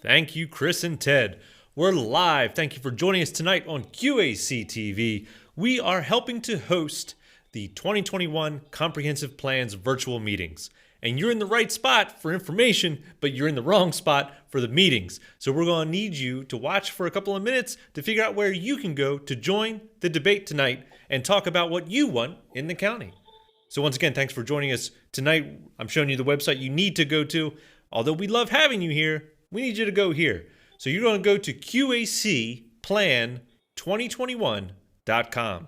Thank you, Chris and Ted. We're live. Thank you for joining us tonight on QACTV. We are helping to host the 2021 Comprehensive Plans virtual meetings. And you're in the right spot for information, but you're in the wrong spot for the meetings. So we're going to need you to watch for a couple of minutes to figure out where you can go to join the debate tonight and talk about what you want in the county. So once again, thanks for joining us tonight. I'm showing you the website you need to go to. Although we love having you here, we need you to go here. So you're going to go to QACplan2021.com.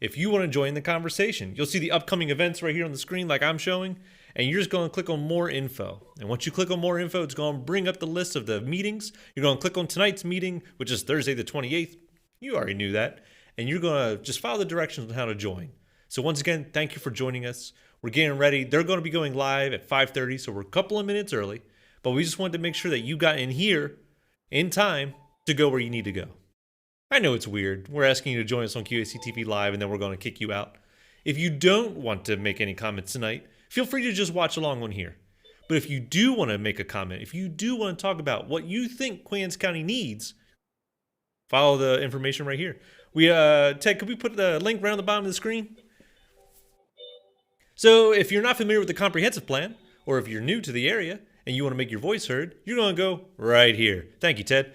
If you want to join the conversation, you'll see the upcoming events right here on the screen like I'm showing, and you're just going to click on more info. And once you click on more info, it's going to bring up the list of the meetings. You're going to click on tonight's meeting, which is Thursday the 28th. You already knew that. And you're going to just follow the directions on how to join. So once again, thank you for joining us. We're getting ready. They're going to be going live at 5:30, so we're a couple of minutes early. But we just wanted to make sure that you got in here in time to go where you need to go. I know it's weird. We're asking you to join us on QAC TV Live, and then we're going to kick you out. If you don't want to make any comments tonight, feel free to just watch along on here. But if you do want to make a comment, if you do want to talk about what you think Queens County needs, follow the information right here. Ted, could we put the link right on the bottom of the screen? So if you're not familiar with the comprehensive plan, or if you're new to the area and you want to make your voice heard, you're going to go right here. Thank you, Ted.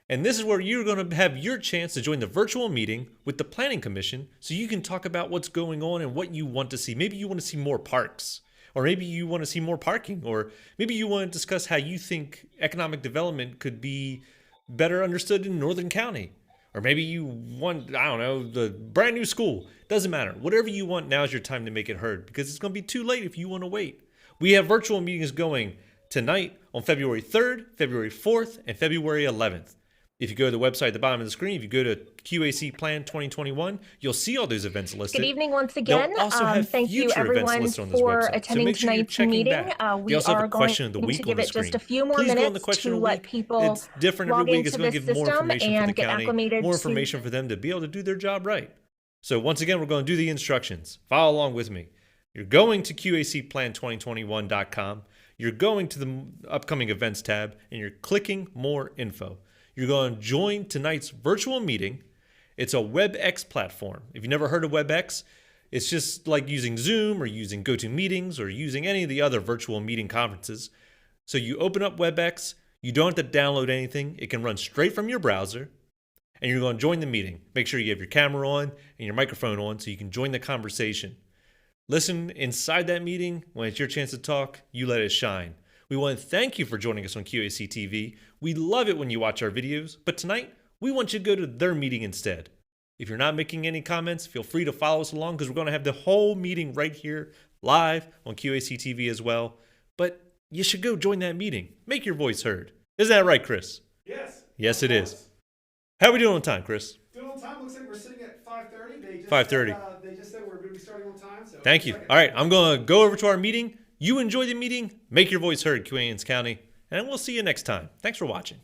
And this is where you're going to have your chance to join the virtual meeting with the Planning Commission so you can talk about what's going on and what you want to see. Maybe you want to see more parks, or maybe you want to see more parking, or maybe you want to discuss how you think economic development could be better understood in Northern County. Or maybe you want, I don't know, the brand new school. Doesn't matter. Whatever you want, now's your time to make it heard, because it's going to be too late if you want to wait. We have virtual meetings going tonight on February 3rd, February 4th, and February 11th. If you go to the website at the bottom of the screen, if you go to QAC Plan 2021, you'll see all those events listed. Good evening once again. Thank you everyone for attending tonight's meeting. We are going to give it just a few more minutes to let people it's different log every week. It's into going to this give more system information for the and get county, acclimated more information for them to be able to do their job right. So once again, we're going to do the instructions. Follow along with me. You're going to QACplan2021.com. You're going to the upcoming events tab, and you're clicking more info. You're going to join tonight's virtual meeting. It's a WebEx platform. If you've never heard of WebEx, it's just like using Zoom or using GoToMeetings or using any of the other virtual meeting conferences. So you open up WebEx. You don't have to download anything. It can run straight from your browser. And you're going to join the meeting. Make sure you have your camera on and your microphone on so you can join the conversation. Listen inside that meeting. When it's your chance to talk, you let it shine. We want to thank you for joining us on QAC TV. We love it when you watch our videos, but tonight, we want you to go to their meeting instead. If you're not making any comments, feel free to follow us along because we're going to have the whole meeting right here live on QAC TV as well. But you should go join that meeting. Make your voice heard. Isn't that right, Chris? Yes. Yes, it is. How are we doing on time, Chris? Doing on time. Looks like we're sitting at 5:30. They just said we're going to be starting on time. So Thank you. All right, I'm going to go over to our meeting. You enjoy the meeting. Make your voice heard, Queens County. And we'll see you next time. Thanks for watching.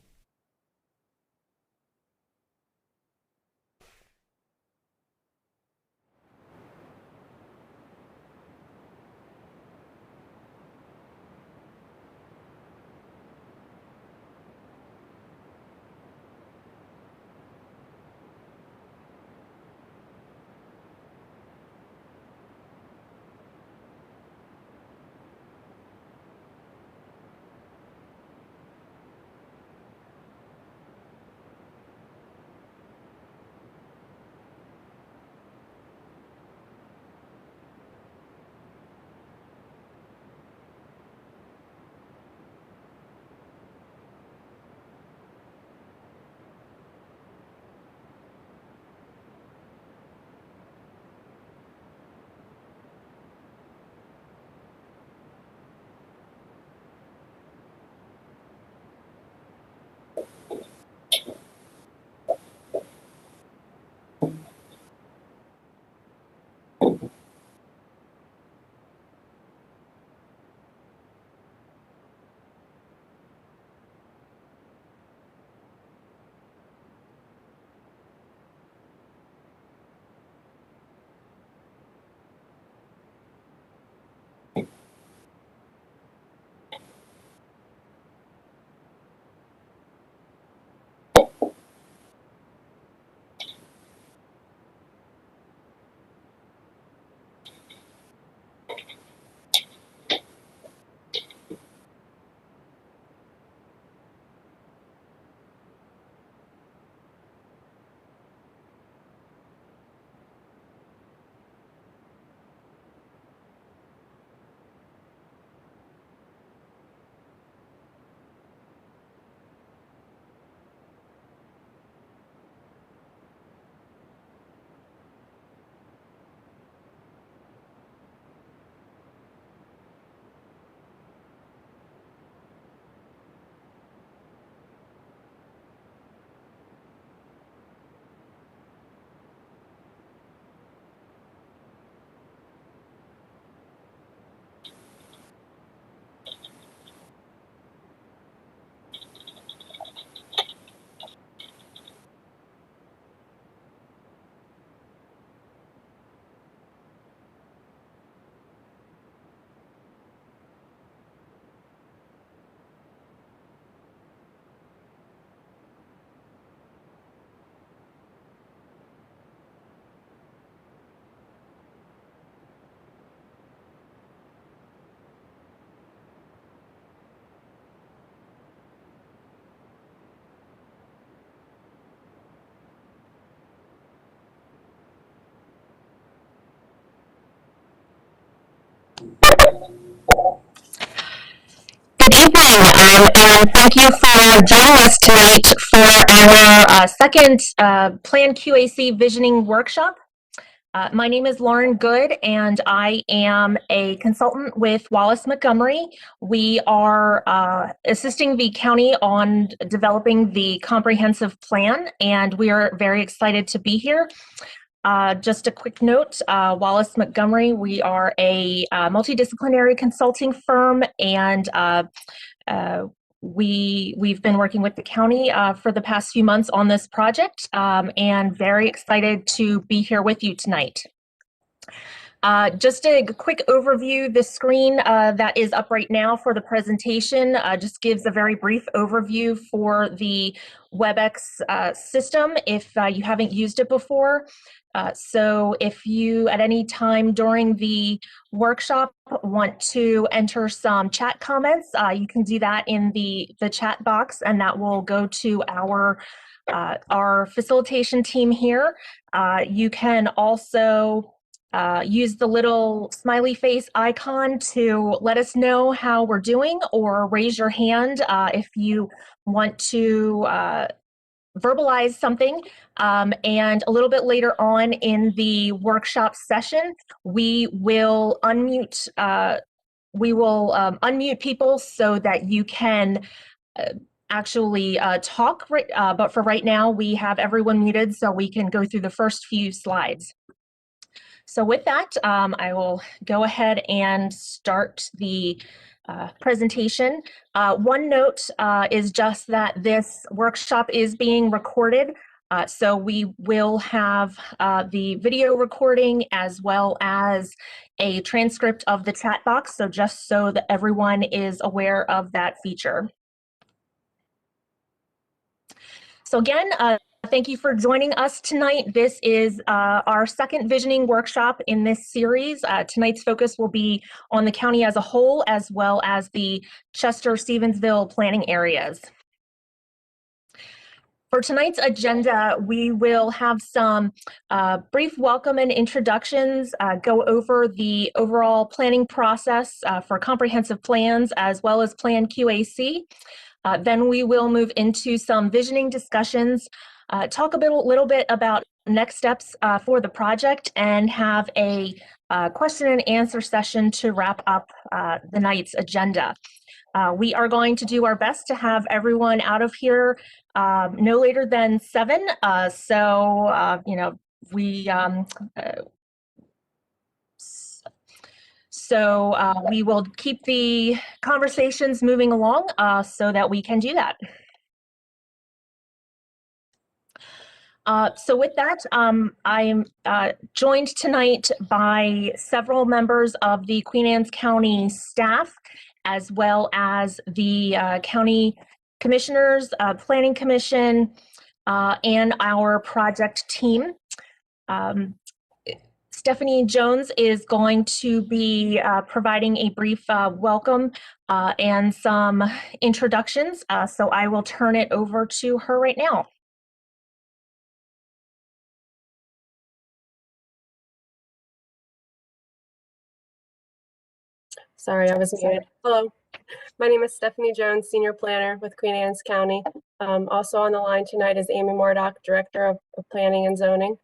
Good evening, and thank you for joining us tonight for our second Plan QAC Visioning Workshop. My name is Lauren Good, and I am a consultant with Wallace Montgomery. We are assisting the county on developing the comprehensive plan, and we are very excited to be here. Just a quick note, Wallace Montgomery, we are a multidisciplinary consulting firm, and we've been working with the county for the past few months on this project, and very excited to be here with you tonight. Just a quick overview, the screen that is up right now for the presentation just gives a very brief overview for the WebEx system if you haven't used it before. So if you at any time during the workshop want to enter some chat comments, you can do that in the chat box, and that will go to our facilitation team here. You can also use the little smiley face icon to let us know how we're doing, or raise your hand if you want to verbalize something. And a little bit later on in the workshop session, we will unmute people so that you can actually talk, but for right now we have everyone muted so we can go through the first few slides. So with that, I will go ahead and start the presentation. One note is just that this workshop is being recorded. So we will have the video recording as well as a transcript of the chat box. So just so that everyone is aware of that feature. So again, thank you for joining us tonight. This is our second visioning workshop in this series. Tonight's focus will be on the county as a whole, as well as the Chester-Stevensville planning areas. For tonight's agenda, we will have some brief welcome and introductions, go over the overall planning process for comprehensive plans, as well as Plan QAC. Then we will move into some visioning discussions, talk a little bit about next steps for the project, and have a question and answer session to wrap up the night's agenda. We are going to do our best to have everyone out of here no later than 7. You know, we will keep the conversations moving along so that we can do that. So with that, I'm joined tonight by several members of the Queen Anne's County staff, as well as the county commissioners, planning commission, and our project team. Stephanie Jones is going to be providing a brief welcome and some introductions, so I will turn it over to her right now. Sorry, I was muted. Hello, my name is Stephanie Jones, Senior Planner with Queen Anne's County. Also on the line tonight is Amy Mordock, Director of Planning and Zoning.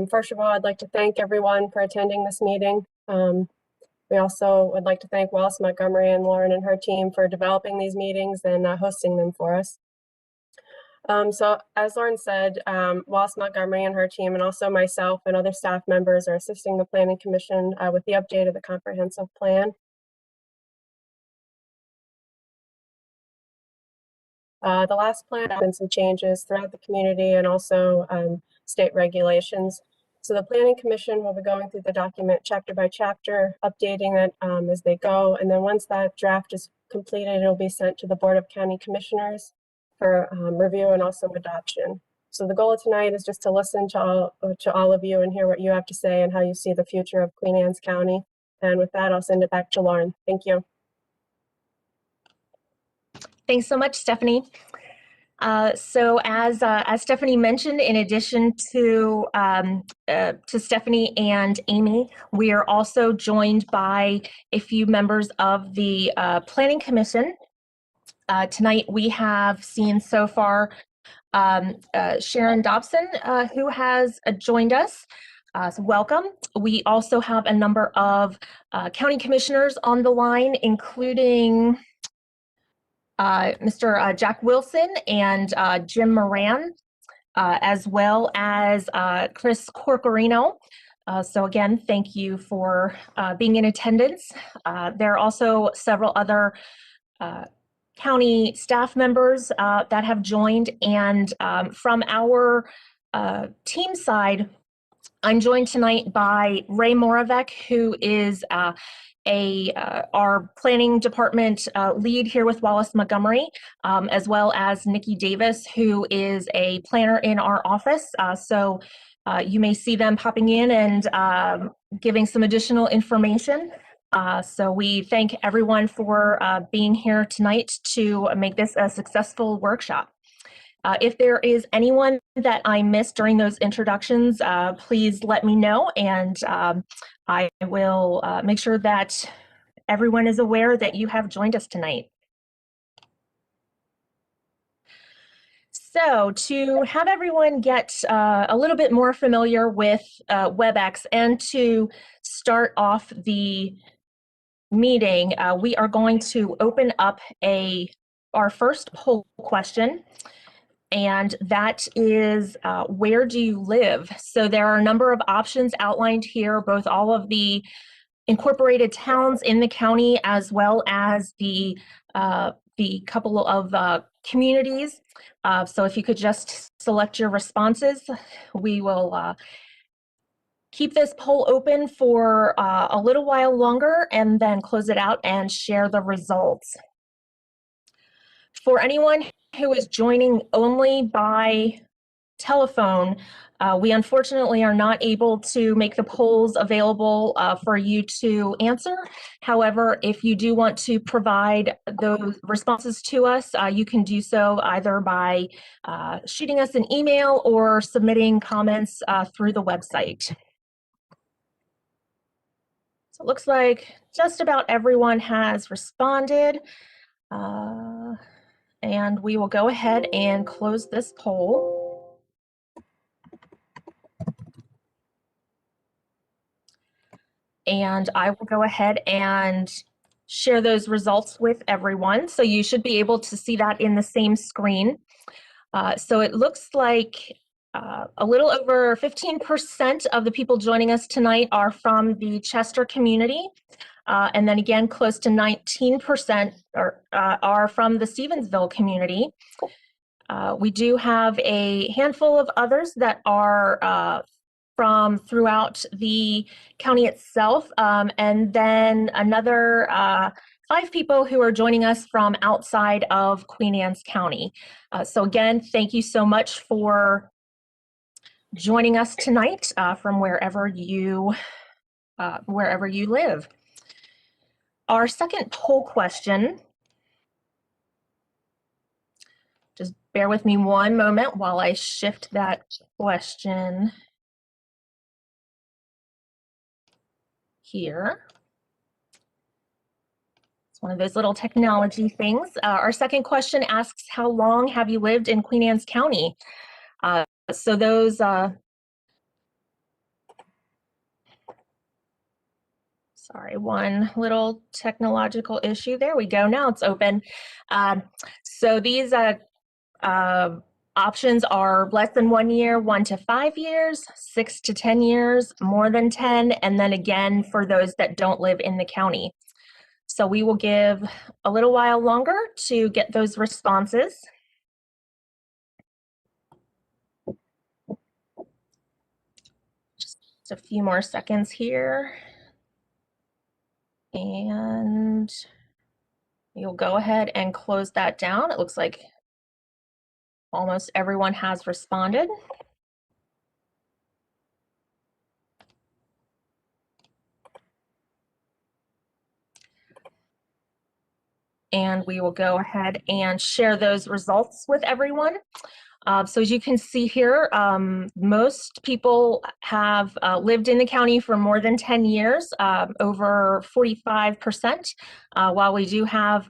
First of all, I'd like to thank everyone for attending this meeting. We also would like to thank Wallace Montgomery and Lauren and her team for developing these meetings and hosting them for us. So as Lauren said, Wallace Montgomery and her team, and also myself and other staff members, are assisting the Planning Commission with the update of the comprehensive plan. The last plan had been some changes throughout the community and also state regulations. So the Planning Commission will be going through the document chapter by chapter, updating it as they go. And then once that draft is completed, it'll be sent to the Board of County Commissioners for review and also adoption. So the goal of tonight is just to listen to all of you and hear what you have to say and how you see the future of Queen Anne's County. And with that, I'll send it back to Lauren. Thank you. Thanks so much, Stephanie. So as Stephanie mentioned, in addition to Stephanie and Amy, we are also joined by a few members of the Planning Commission. Tonight we have seen so far Sharon Dobson, who has joined us. So welcome. We also have a number of county commissioners on the line, including Mr. Jack Wilson and Jim Moran, as well as Chris Corcorino. So again, thank you for being in attendance. There are also several other county staff members that have joined, and from our team side, I'm joined tonight by Ray Moravec, who is our planning department lead here with Wallace Montgomery, as well as Nikki Davis, who is a planner in our office. So you may see them popping in and giving some additional information. So we thank everyone for being here tonight to make this a successful workshop. If there is anyone that I missed during those introductions, please let me know, and I will make sure that everyone is aware that you have joined us tonight. So to have everyone get a little bit more familiar with WebEx and to start off the meeting, we are going to open up our first poll question. And that is, where do you live? So there are a number of options outlined here, both all of the incorporated towns in the county, as well as the couple of communities. So if you could just select your responses, we will keep this poll open for a little while longer and then close it out and share the results. For anyone who is joining only by telephone, we unfortunately are not able to make the polls available for you to answer. However, if you do want to provide those responses to us, you can do so either by shooting us an email or submitting comments through the website. So it looks like just about everyone has responded. And we will go ahead and close this poll. And I will go ahead and share those results with everyone. So you should be able to see that in the same screen. So it looks like a little over 15% of the people joining us tonight are from the Chester community. And then again, close to 19% are from the Stevensville community. We do have a handful of others that are from throughout the county itself, and then another 5 people who are joining us from outside of Queen Anne's County. So again, thank you so much for joining us tonight from wherever you live. Our second poll question, just bear with me one moment while I shift that question here. It's one of those little technology things. Our second question asks, how long have you lived in Queen Anne's County? So those, sorry, one little technological issue. There we go. Now it's open. So these options are less than 1 year, 1 to 5 years, 6 to 10 years, more than 10, and then again for those that don't live in the county. So we will give a little while longer to get those responses. Just a few more seconds here. And you'll go ahead and close that down. It looks like almost everyone has responded. and we will go ahead and share those results with everyone. So as you can see here, most people have lived in the county for more than 10 years, over 45%, while we do have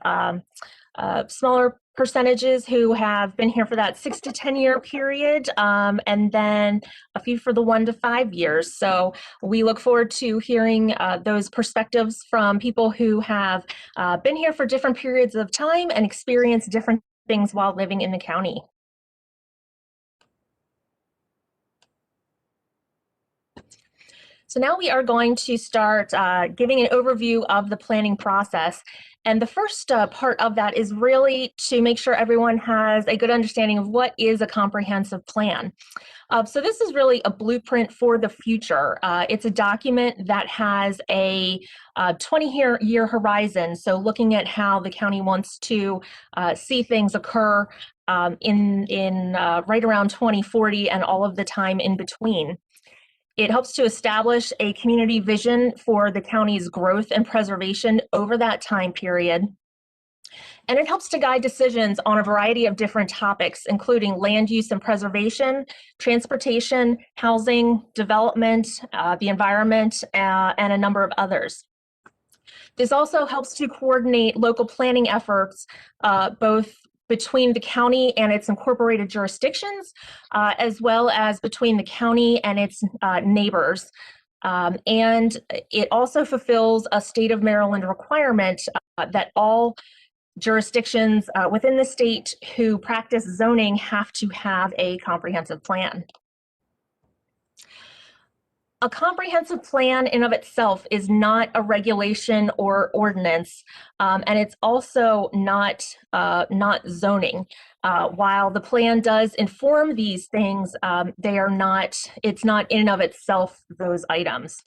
smaller percentages who have been here for that 6 to 10 year period, and then a few for the 1 to 5 years. So we look forward to hearing those perspectives from people who have been here for different periods of time and experienced different things while living in the county. So now we are going to start giving an overview of the planning process. And the first part of that is really to make sure everyone has a good understanding of what is a comprehensive plan. So this is really a blueprint for the future. It's a document that has a 20-year horizon. So looking at how the county wants to see things occur in right around 2040 and all of the time in between. It helps to establish a community vision for the county's growth and preservation over that time period. And it helps to guide decisions on a variety of different topics, including land use and preservation, transportation, housing, development, the environment, and a number of others. This also helps to coordinate local planning efforts, both between the county and its incorporated jurisdictions, as well as between the county and its neighbors. And it also fulfills a state of Maryland requirement that all jurisdictions within the state who practice zoning have to have a comprehensive plan. A comprehensive plan in of itself is not a regulation or ordinance, and it's also not zoning. While the plan does inform these things, it's not in and of itself those items.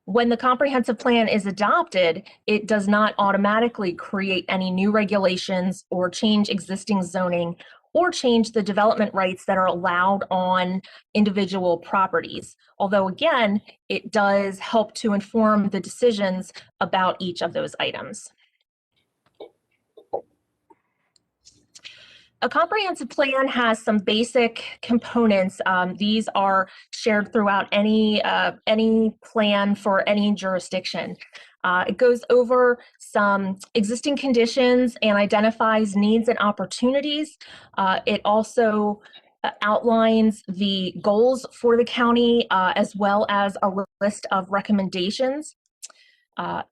When the comprehensive plan is adopted, it does not automatically create any new regulations or change existing zoning or change the development rights that are allowed on individual properties. Although again, it does help to inform the decisions about each of those items. A comprehensive plan has some basic components. These are shared throughout any plan for any jurisdiction. It goes over some existing conditions and identifies needs and opportunities. It also outlines the goals for the county, as well as a list of recommendations.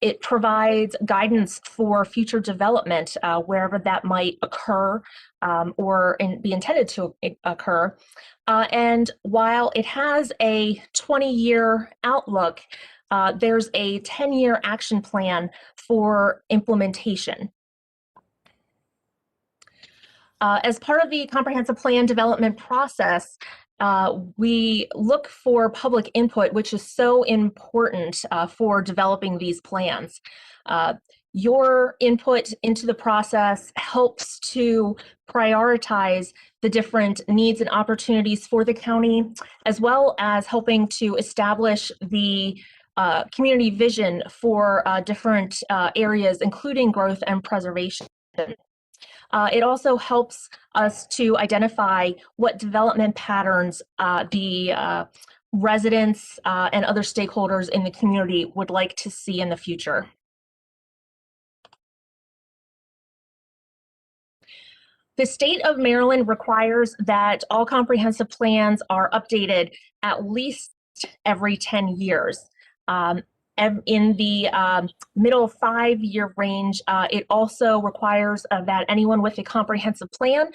It provides guidance for future development, wherever that might occur or be intended to occur. And while it has a 20-year outlook, there's a 10-year action plan for implementation. As part of the comprehensive plan development process, we look for public input, which is so important for developing these plans. Your input into the process helps to prioritize the different needs and opportunities for the county, as well as helping to establish the community vision for different areas, including growth and preservation. It also helps us to identify what development patterns the residents and other stakeholders in the community would like to see in the future. The state of Maryland requires that all comprehensive plans are updated at least every 10 years. In the middle 5-year range, it also requires that anyone with a comprehensive plan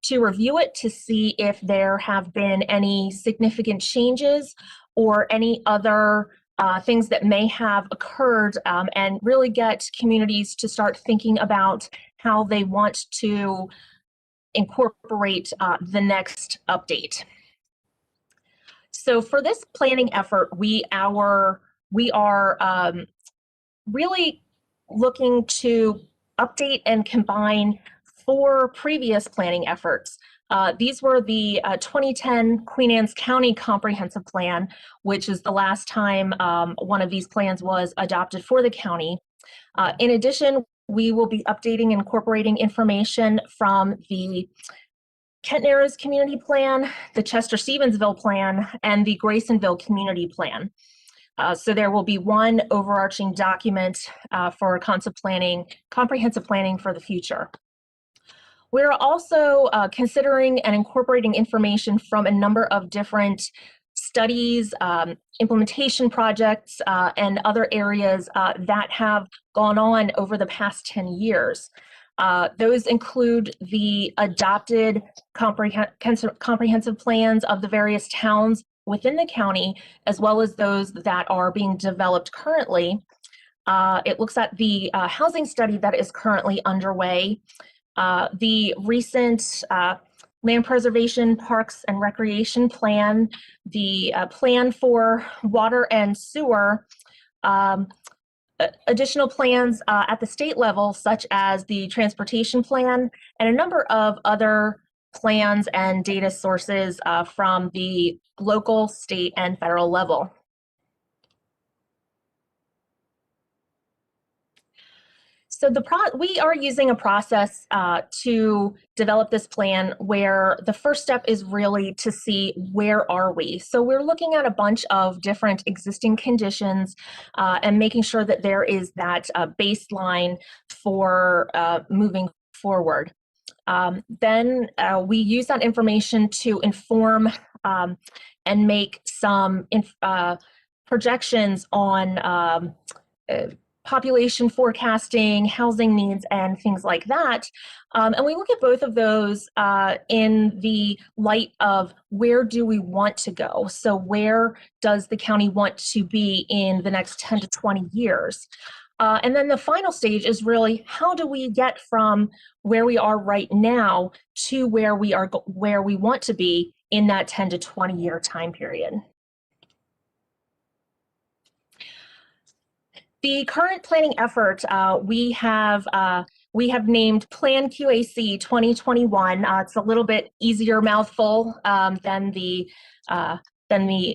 to review it to see if there have been any significant changes or any other things that may have occurred, and really get communities to start thinking about how they want to incorporate the next update. So for this planning effort, we are really looking to update and combine 4 previous planning efforts. These were the 2010 Queen Anne's County Comprehensive Plan, which is the last time one of these plans was adopted for the county. In addition, we will be updating and incorporating information from the Kent Narrows Community Plan, the Chester-Stevensville Plan, and the Graysonville Community Plan. So there will be one overarching document for comprehensive planning for the future. We're also considering and incorporating information from a number of different studies, implementation projects, and other areas that have gone on over the past 10 years. Those include the adopted comprehensive plans of the various towns within the county, as well as those that are being developed currently. It looks at the housing study that is currently underway, the recent land preservation, parks and recreation plan, the plan for water and sewer, additional plans at the state level, such as the transportation plan, and a number of other plans and data sources from the local, state, and federal level. So we are using a process to develop this plan where the first step is really to see where are we. So we're looking at a bunch of different existing conditions and making sure that there is that baseline for moving forward. Then we use that information to inform and make some projections on population forecasting, housing needs, and things like that. And we look at both of those in the light of where do we want to go? So where does the county want to be in the next 10 to 20 years? And then the final stage is really how do we get from where we are right now to where we want to be in that 10 to 20 year time period. The current planning effort we have named Plan QAC 2021. It's a little bit easier mouthful than the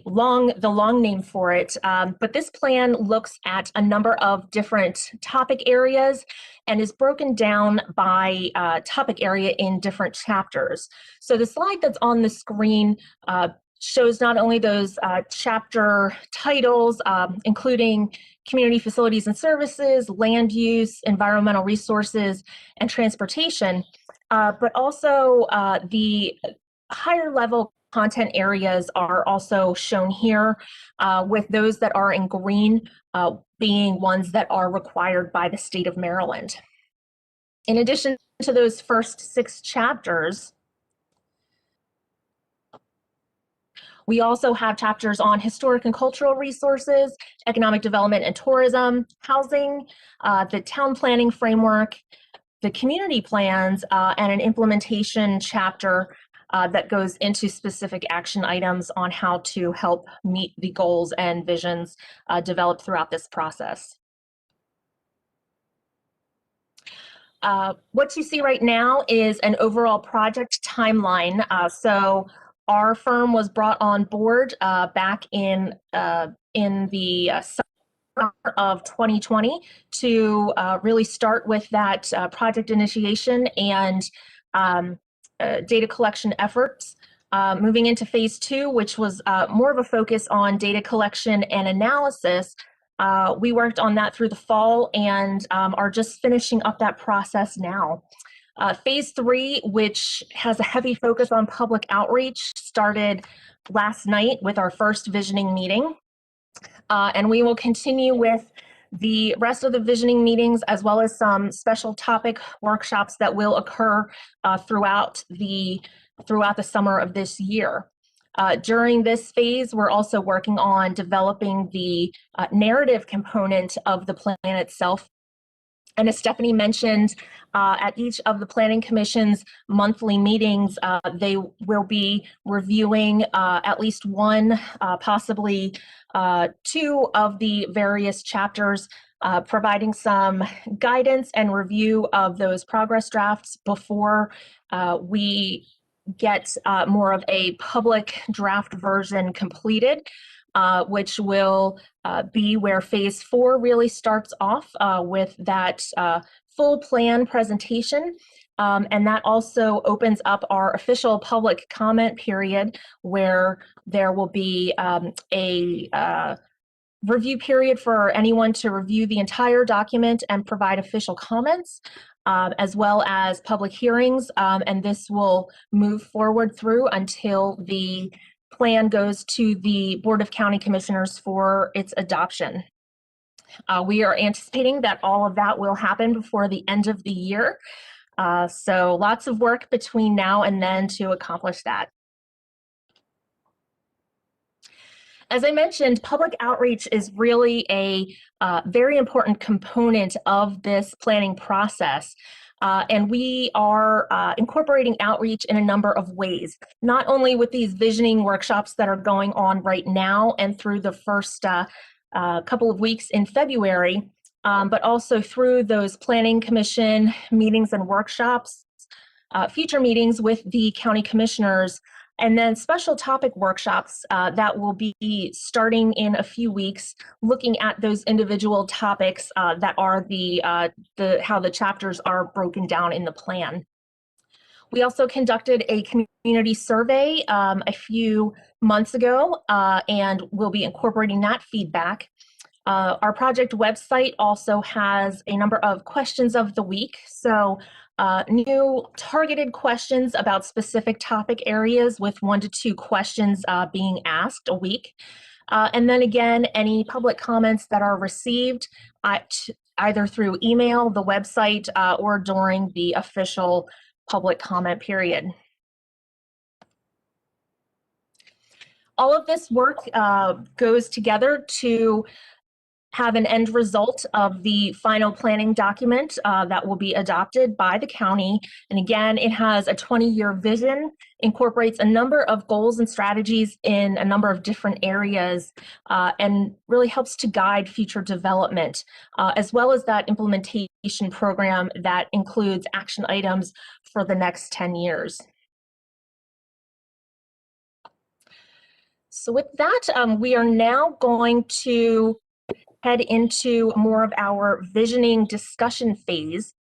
long name for it. But this plan looks at a number of different topic areas and is broken down by topic area in different chapters. So the slide that's on the screen shows not only those chapter titles, including community facilities and services, land use, environmental resources, and transportation, but also the higher level content areas are also shown here, with those that are in green being ones that are required by the state of Maryland. In addition to those first 6 chapters, we also have chapters on historic and cultural resources, economic development and tourism, housing, the town planning framework, the community plans, and an implementation chapter that goes into specific action items on how to help meet the goals and visions developed throughout this process. What you see right now is an overall project timeline. So our firm was brought on board back in the summer of 2020 to really start with that project initiation and data collection efforts. Moving into phase 2, which was more of a focus on data collection and analysis. We worked on that through the fall and are just finishing up that process now. Phase 3, which has a heavy focus on public outreach, started last night with our first visioning meeting. And we will continue with the rest of the visioning meetings, as well as some special topic workshops that will occur throughout the summer of this year. During this phase, we're also working on developing the narrative component of the plan itself. And as Stephanie mentioned, at each of the Planning Commission's monthly meetings, they will be reviewing at least one, possibly 2 of the various chapters, providing some guidance and review of those progress drafts before we get more of a public draft version completed. Which will be where phase 4 really starts off with that full plan presentation. And that also opens up our official public comment period where there will be a review period for anyone to review the entire document and provide official comments, as well as public hearings. And this will move forward through until the plan goes to the Board of County Commissioners for its adoption. We are anticipating that all of that will happen before the end of the year. So lots of work between now and then to accomplish that. As I mentioned, public outreach is really a very important component of this planning process. And we are incorporating outreach in a number of ways, not only with these visioning workshops that are going on right now and through the first couple of weeks in February, but also through those planning commission meetings and workshops, future meetings with the county commissioners, and then special topic workshops that will be starting in a few weeks, looking at those individual topics that are how the chapters are broken down in the plan. We also conducted a community survey a few months ago, and we'll be incorporating that feedback. Our project website also has a number of questions of the week. So new targeted questions about specific topic areas with 1 to 2 questions being asked a week. And then again, any public comments that are received either through email, the website, or during the official public comment period. All of this work goes together to have an end result of the final planning document that will be adopted by the county. And again, it has a 20-year vision, incorporates a number of goals and strategies in a number of different areas, and really helps to guide future development, as well as that implementation program that includes action items for the next 10 years. So with that, we are now going to head into more of our visioning discussion phase.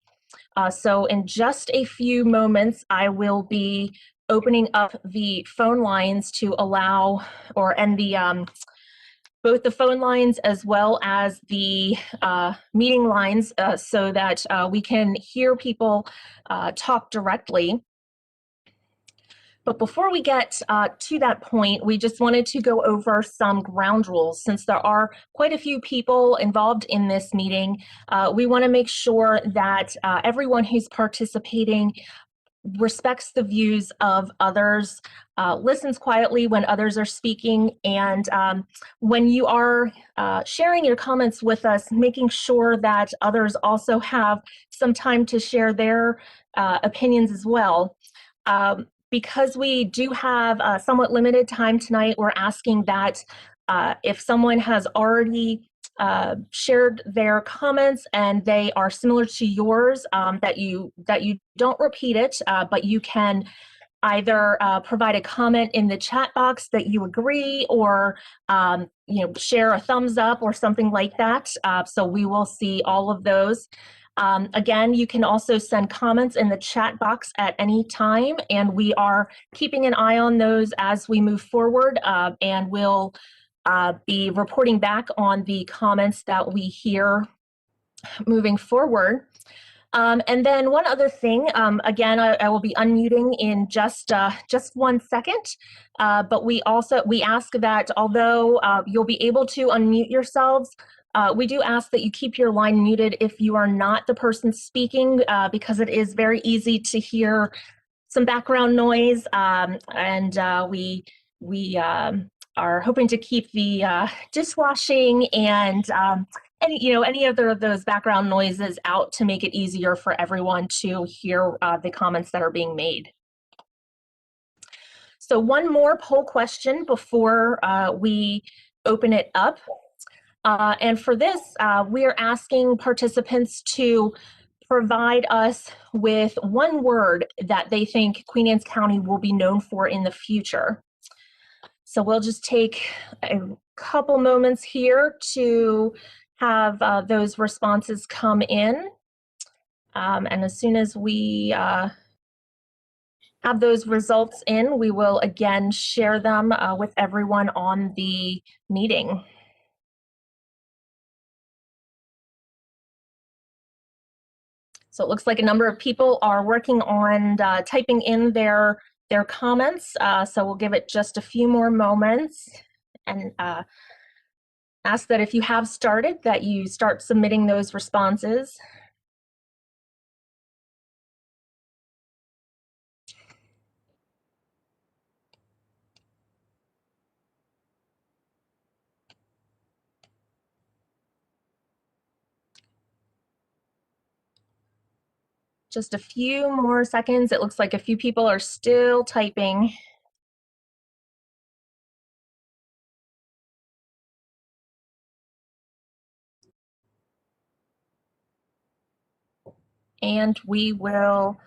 So in just a few moments, I will be opening up the phone lines to allow, both the phone lines as well as the meeting lines so that we can hear people talk directly. But before we get to that point, we just wanted to go over some ground rules. Since there are quite a few people involved in this meeting, we want to make sure that everyone who's participating respects the views of others, listens quietly when others are speaking, and when you are sharing your comments with us, making sure that others also have some time to share their opinions as well. Because we do have somewhat limited time tonight, we're asking that if someone has already shared their comments and they are similar to yours, that you don't repeat it, but you can either provide a comment in the chat box that you agree, or share a thumbs up or something like that. So we will see all of those. Again, you can also send comments in the chat box at any time, and we are keeping an eye on those as we move forward, and we'll be reporting back on the comments that we hear moving forward. And then one other thing, again, I will be unmuting in just 1 second, but we ask that although you'll be able to unmute yourselves, we do ask that you keep your line muted if you are not the person speaking, because it is very easy to hear some background noise, and we are hoping to keep the dishwashing and any other of those background noises out to make it easier for everyone to hear the comments that are being made. So one more poll question before we open it up. And for this, we are asking participants to provide us with one word that they think Queen Anne's County will be known for in the future. So we'll just take a couple moments here to have those responses come in. And as soon as we have those results in, we will again share them with everyone on the meeting. So it looks like a number of people are working on typing in their comments. So we'll give it just a few more moments and ask that if you have started, that you start submitting those responses. Just a few more seconds. It looks like a few people are still typing. And we will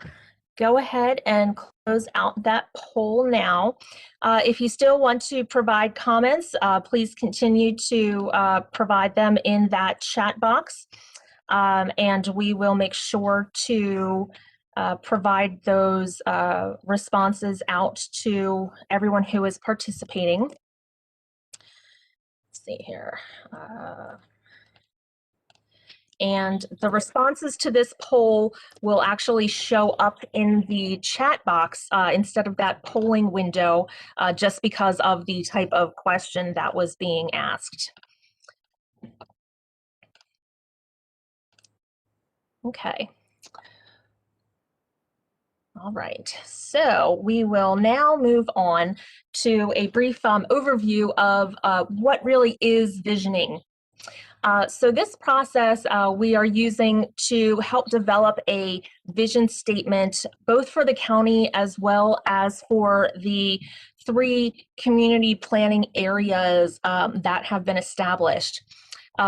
go ahead and close out that poll now. If you still want to provide comments, please continue to provide them in that chat box. And we will make sure to provide those responses out to everyone who is participating. Let's see here. And the responses to this poll will actually show up in the chat box instead of that polling window, just because of the type of question that was being asked. Okay. All right, so we will now move on to a brief overview of what really is visioning. So this process we are using to help develop a vision statement, both for the county as well as for the 3 community planning areas that have been established.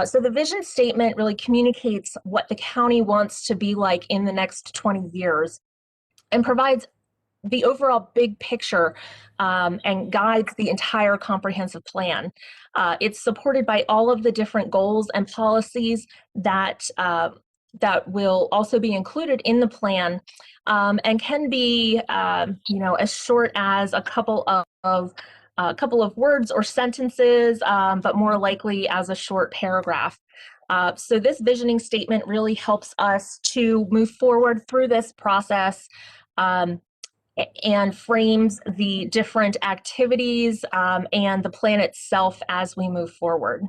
So the vision statement really communicates what the county wants to be like in the next 20 years and provides the overall big picture and guides the entire comprehensive plan. It's supported by all of the different goals and policies that that will also be included in the plan, and can be, as short as a couple of words or sentences, but more likely as a short paragraph. So this visioning statement really helps us to move forward through this process and frames the different activities and the plan itself as we move forward.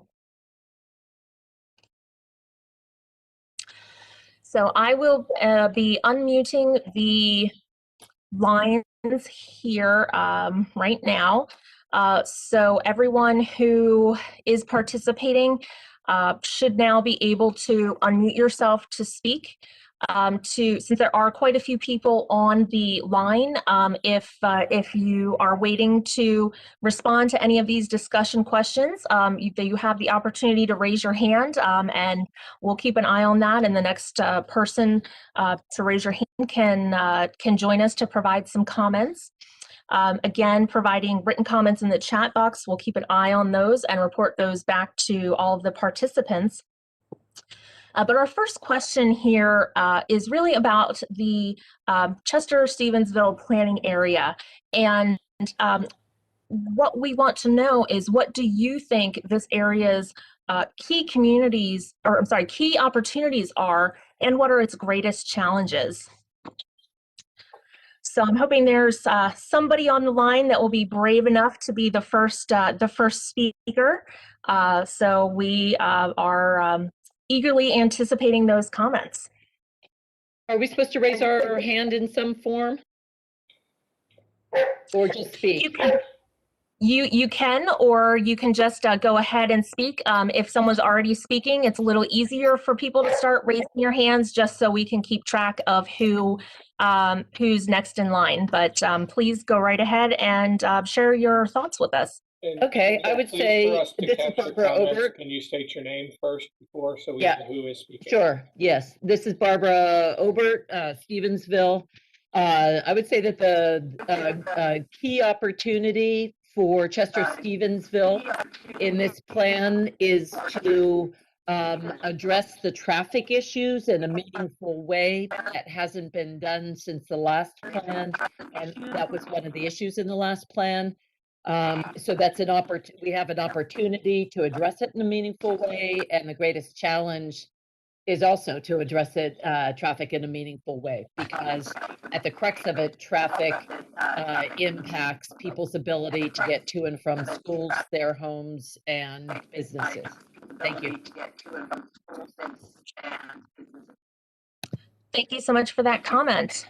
So I will be unmuting the lines here right now. So everyone who is participating should now be able to unmute yourself to speak. Since there are quite a few people on the line, if you are waiting to respond to any of these discussion questions, you have the opportunity to raise your hand, and we'll keep an eye on that. And the next person to raise your hand can join us to provide some comments. Again, providing written comments in the chat box, we'll keep an eye on those and report those back to all of the participants. But our first question here is really about the Chester-Stevensville planning area. And what we want to know is, what do you think this area's key opportunities are, and what are its greatest challenges? So I'm hoping there's somebody on the line that will be brave enough to be the first speaker. So we are eagerly anticipating those comments. Are we supposed to raise our hand in some form, or just speak? You can, or you can just go ahead and speak. If someone's already speaking, it's a little easier for people to start raising your hands, just so we can keep track of who's next in line. But please go right ahead and share your thoughts with us. And Okay, I would say for us to this is capture Barbara comments, Obert. can you state your name first before, so we Yeah. know who is speaking? Sure, yes. This is Barbara Obert, Stevensville. I would say that the key opportunity for Chester-Stevensville in this plan is to address the traffic issues in a meaningful way. That hasn't been done since the last plan, and that was one of the issues in the last plan. So that's we have an opportunity to address it in a meaningful way, and the greatest challenge is also to address it, traffic in a meaningful way, because at the crux of it, traffic impacts people's ability to get to and from schools, their homes, and businesses. Thank you. Thank you so much for that comment.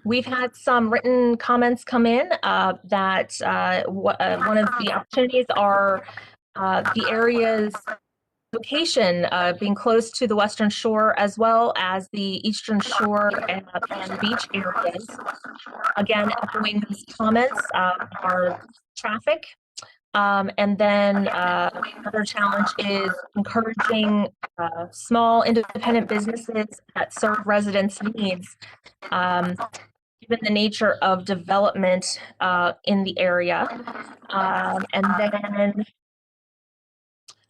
We've had some written comments come in that one of the opportunities are the area's location being close to the Western Shore, as well as the Eastern Shore and beach areas. Again, echoing these comments are traffic. And then another challenge is encouraging small independent businesses that serve residents' needs, given the nature of development in the area. And then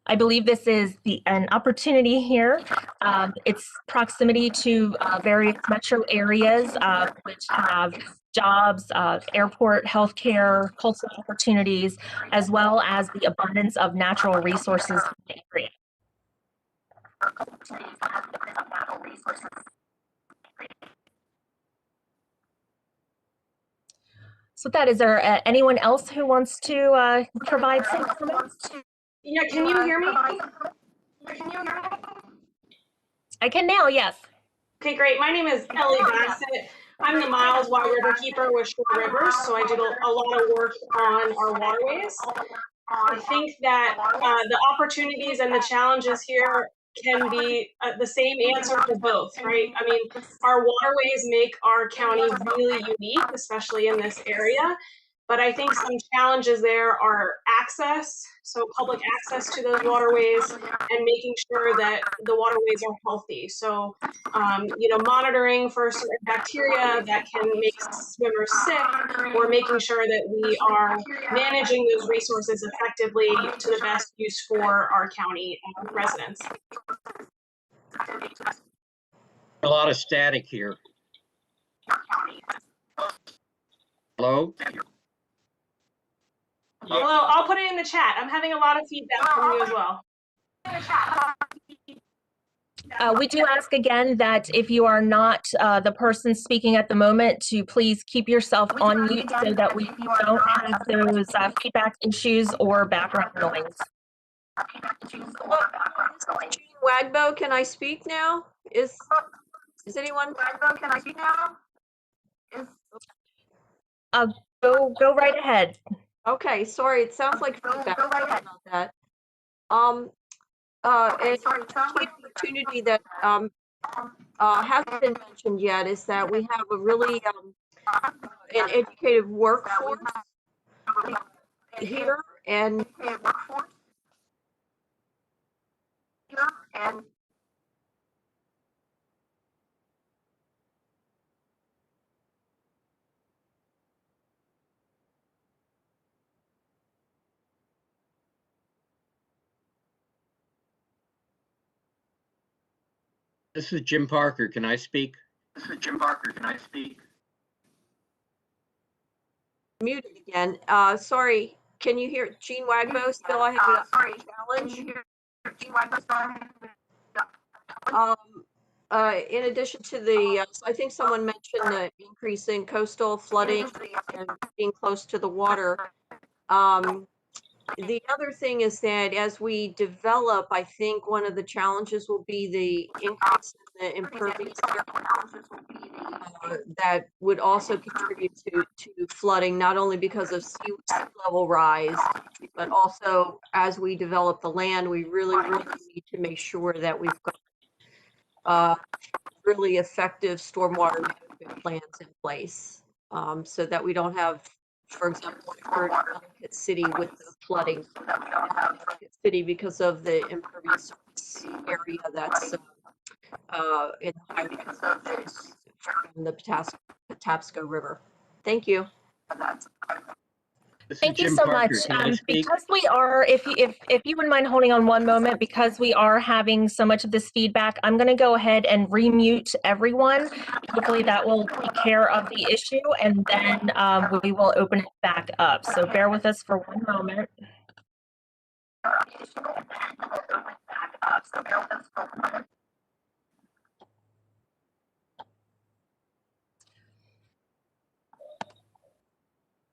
I believe this is an opportunity here. It's proximity to various metro areas which have jobs, airport, healthcare, cultural opportunities, as well as the abundance of natural resources in the area. So that is there anyone else who wants to provide some comments? Yeah, can you hear me? I can now, yes. Okay, great. My name is Ellie Bassett. I'm the Miles Water River Keeper with Shore Rivers, so I did a lot of work on our waterways. I think that the opportunities and the challenges here can be the same answer for both, right? I mean, our waterways make our county really unique, especially in this area. But I think some challenges there are access, so public access to those waterways, and making sure that the waterways are healthy. So, monitoring for certain bacteria that can make swimmers sick, or making sure that we are managing those resources effectively to the best use for our county residents. A lot of static here. Hello? Well, I'll put it in the chat. I'm having a lot of feedback from you as well. We do ask again that if you are not the person speaking at the moment, to please keep yourself on mute so that we don't have those feedback issues or background noise. Gene Wagbo, can I speak now? Is anyone? Can I speak now? Go right ahead. Okay, sorry, it sounds like feedback about that. And the opportunity that hasn't been mentioned yet is that we have a really an educated workforce here, and This is Jim Parker. Can I speak? muted again. Sorry, can you hear Gene Wagbo still? I have a challenge. In addition to the, I think someone mentioned the increase in coastal flooding and being close to the water. The other thing is that as we develop, I think one of the challenges will be the increase in the impervious that would also contribute to flooding, not only because of sea level rise, but also as we develop the land, we really need to make sure that we've got really effective stormwater management plans in place, so that we don't have, for example, Ellicott City with the flooding, City because of the impervious area that's in the highway from the Patapsco River. Thank you. This is Thank you Jim so Parker. much. Can I speak? Because we are, if you wouldn't mind holding on one moment, because we are having so much of this feedback, I'm going to go ahead and remute everyone. Hopefully that will take care of the issue, and then we will open it back up. So bear with us for one moment.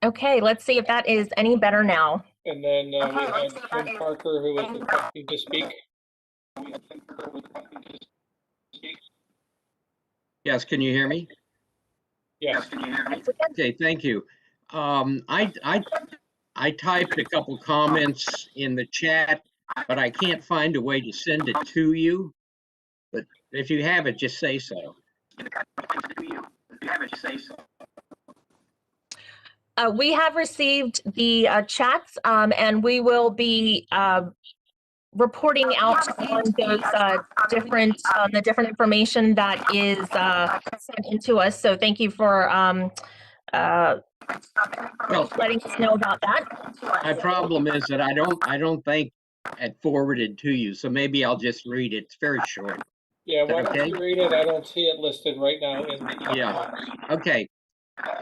Okay, let's see if that is any better now. And then we had Jim Parker, who was attempting to speak. Yes, can you hear me? Yes. Okay, thank you. I typed a couple comments in the chat, but I can't find a way to send it to you. But if you have it, just say so. We have received the chats, and we will be reporting out on those different the different information that is sent into us. So thank you for letting us know about that. My problem is that I don't think it forwarded to you, so maybe I'll just read it. It's very short. Yeah, why Okay. don't you read it? I don't see it listed right now in the. Yeah. Okay.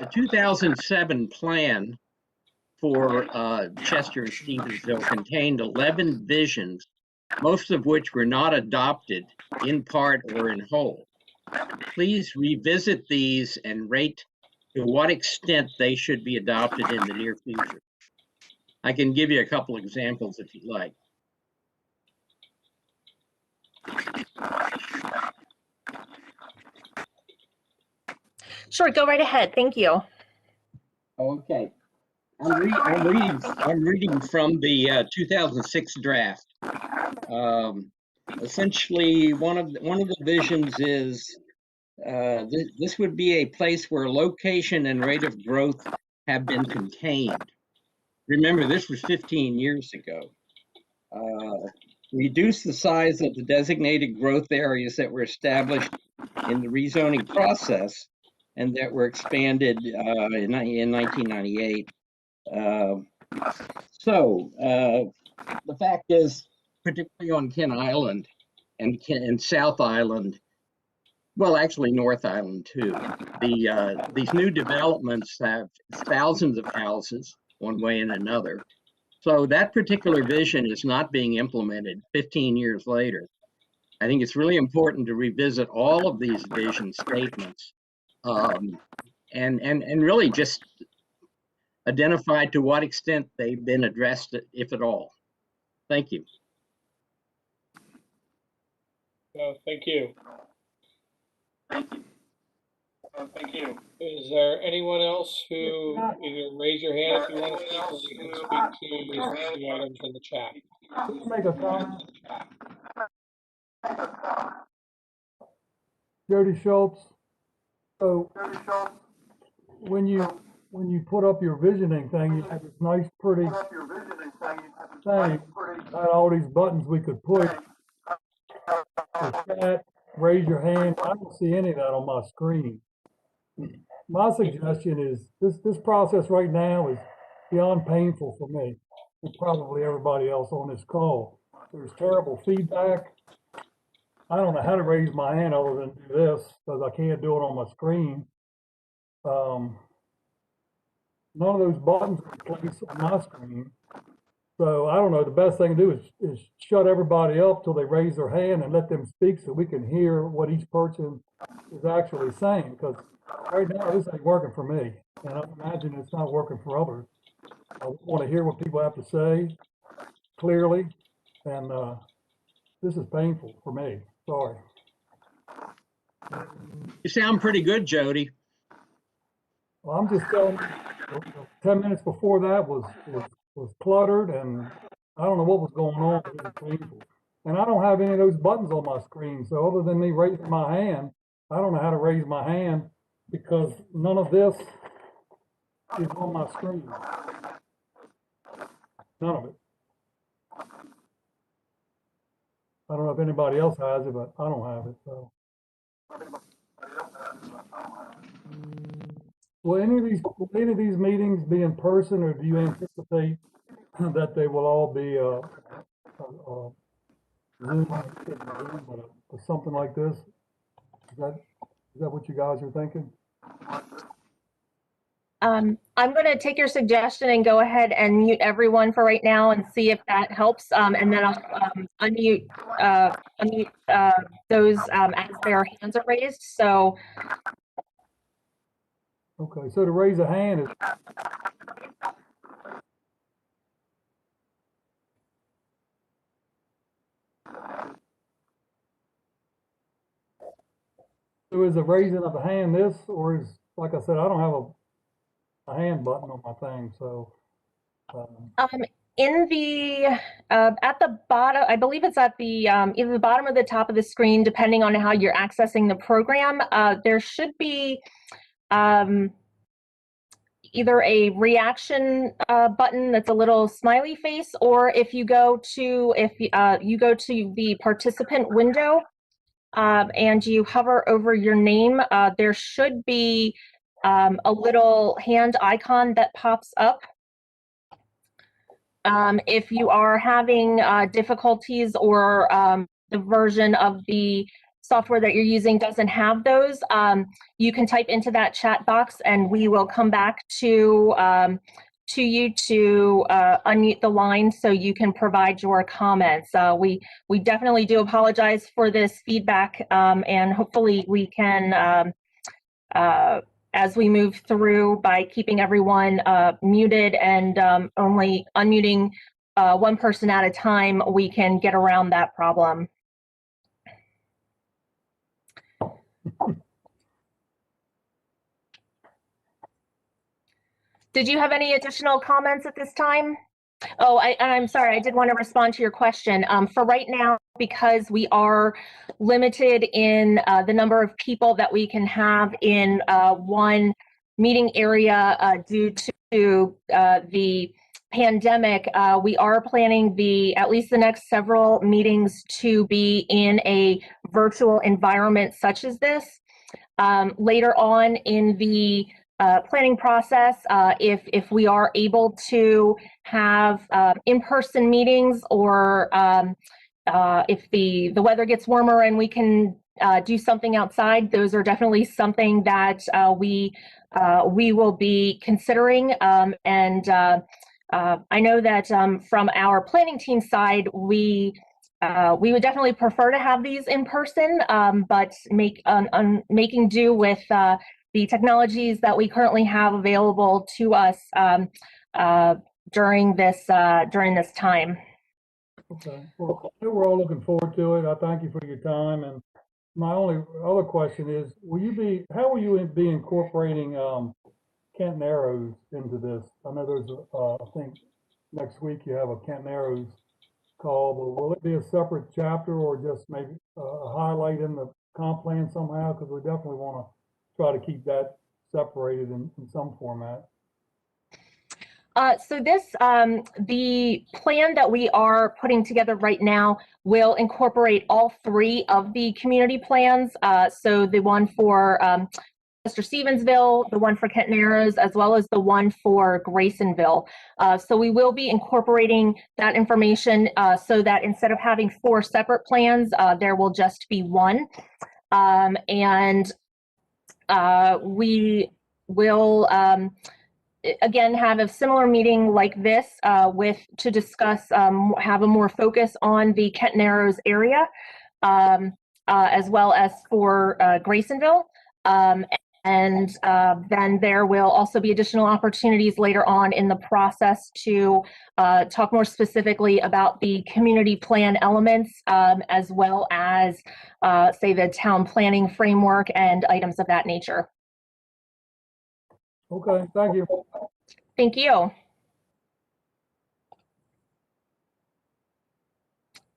The 2007 plan for Chester and Stevensville contained 11 visions, most of which were not adopted in part or in whole. Please revisit these and rate to what extent they should be adopted in the near future. I can give you a couple examples if you'd like. Sure, go right ahead. Thank you. Okay. I'm reading from the 2006 draft. Essentially, one of the visions is this would be a place where location and rate of growth have been contained. Remember, this was 15 years ago. Reduce the size of the designated growth areas that were established in the rezoning process and that were expanded in 1998. The fact is, particularly on Kent Island and South Island, well, actually North Island too, these new developments have thousands of houses one way and another. So that particular vision is not being implemented 15 years later. I think it's really important to revisit all of these vision statements and really just identify to what extent they've been addressed, if at all. Thank you. Thank you. Thank you. Is there anyone else who either raise your hand if you want to speak, or you can speak to the items in the chat? Make a comment. Jody Schultz. So when you put up your visioning thing, you have this nice, pretty thing. Had all these buttons we could push. Chat, raise your hand. I don't see any of that on my screen. My suggestion is this process right now is beyond painful for me and probably everybody else on this call. There's terrible feedback. I don't know how to raise my hand other than do this because I can't do it on my screen. None of those buttons are placed on my screen. So I don't know, the best thing to do is shut everybody up till they raise their hand and let them speak so we can hear what each person is actually saying, because right now this ain't working for me. And I imagine it's not working for others. I want to hear what people have to say clearly, and this is painful for me. Sorry. You sound pretty good, Jody. Well, I'm just telling you, 10 minutes before that was cluttered, and I don't know what was going on. It was painful. And I don't have any of those buttons on my screen. So other than me raising my hand, I don't know how to raise my hand because none of this is on my screen. None of it. I don't know if anybody else has it, but I don't have it. So Will any of these meetings be in person, or do you anticipate that they will all be Zoom, or something like this? Is that what you guys are thinking? I'm going to take your suggestion and go ahead and mute everyone for right now and see if that helps. And then I'll unmute those as their hands are raised. So, Okay, so to raise a hand is so is a raising of a hand this, or is, like I said, I don't have a hand button on my thing, so. in the at the bottom, I believe it's at the either the bottom or the top of the screen, depending on how you're accessing the program. There should be either a reaction button that's a little smiley face, or if you go to the participant window and you hover over your name, there should be a little hand icon that pops up. If you are having difficulties, or the version of the software that you're using doesn't have those, you can type into that chat box and we will come back to you to unmute the line so you can provide your comments. We definitely do apologize for this feedback, and hopefully we can, as we move through, by keeping everyone muted and only unmuting one person at a time, we can get around that problem. Did you have any additional comments at this time? Oh, I'm sorry, I did want to respond to your question. For right now, because we are limited in the number of people that we can have in one meeting area due to the pandemic, we are planning at least the next several meetings to be in a virtual environment such as this. Later on in the planning process, if we are able to have in-person meetings, or if the weather gets warmer and we can do something outside, those are definitely something that we will be considering. And I know that from our planning team side, we would definitely prefer to have these in person, but making do with the technologies that we currently have available to us during this time. Okay, well, we're all looking forward to it. I thank you for your time. And my only other question is, how will you be incorporating Kent Narrows into this? I know there's I think next week you have a Kent Narrows call, but will it be a separate chapter, or just maybe a highlight in the comp plan somehow? Because we definitely want to try to keep that separated in some format. So the plan that we are putting together right now will incorporate all three of the community plans. So the one for Mr. Stevensville, the one for Kent Narrows, as well as the one for Graysonville. So we will be incorporating that information so that instead of having 4 separate plans, there will just be one. And we will again have a similar meeting like this to discuss, have a more focus on the Kent Narrows area, as well as for Graysonville. And then there will also be additional opportunities later on in the process to talk more specifically about the community plan elements, as well as, say, the town planning framework and items of that nature. Okay, thank you. Thank you.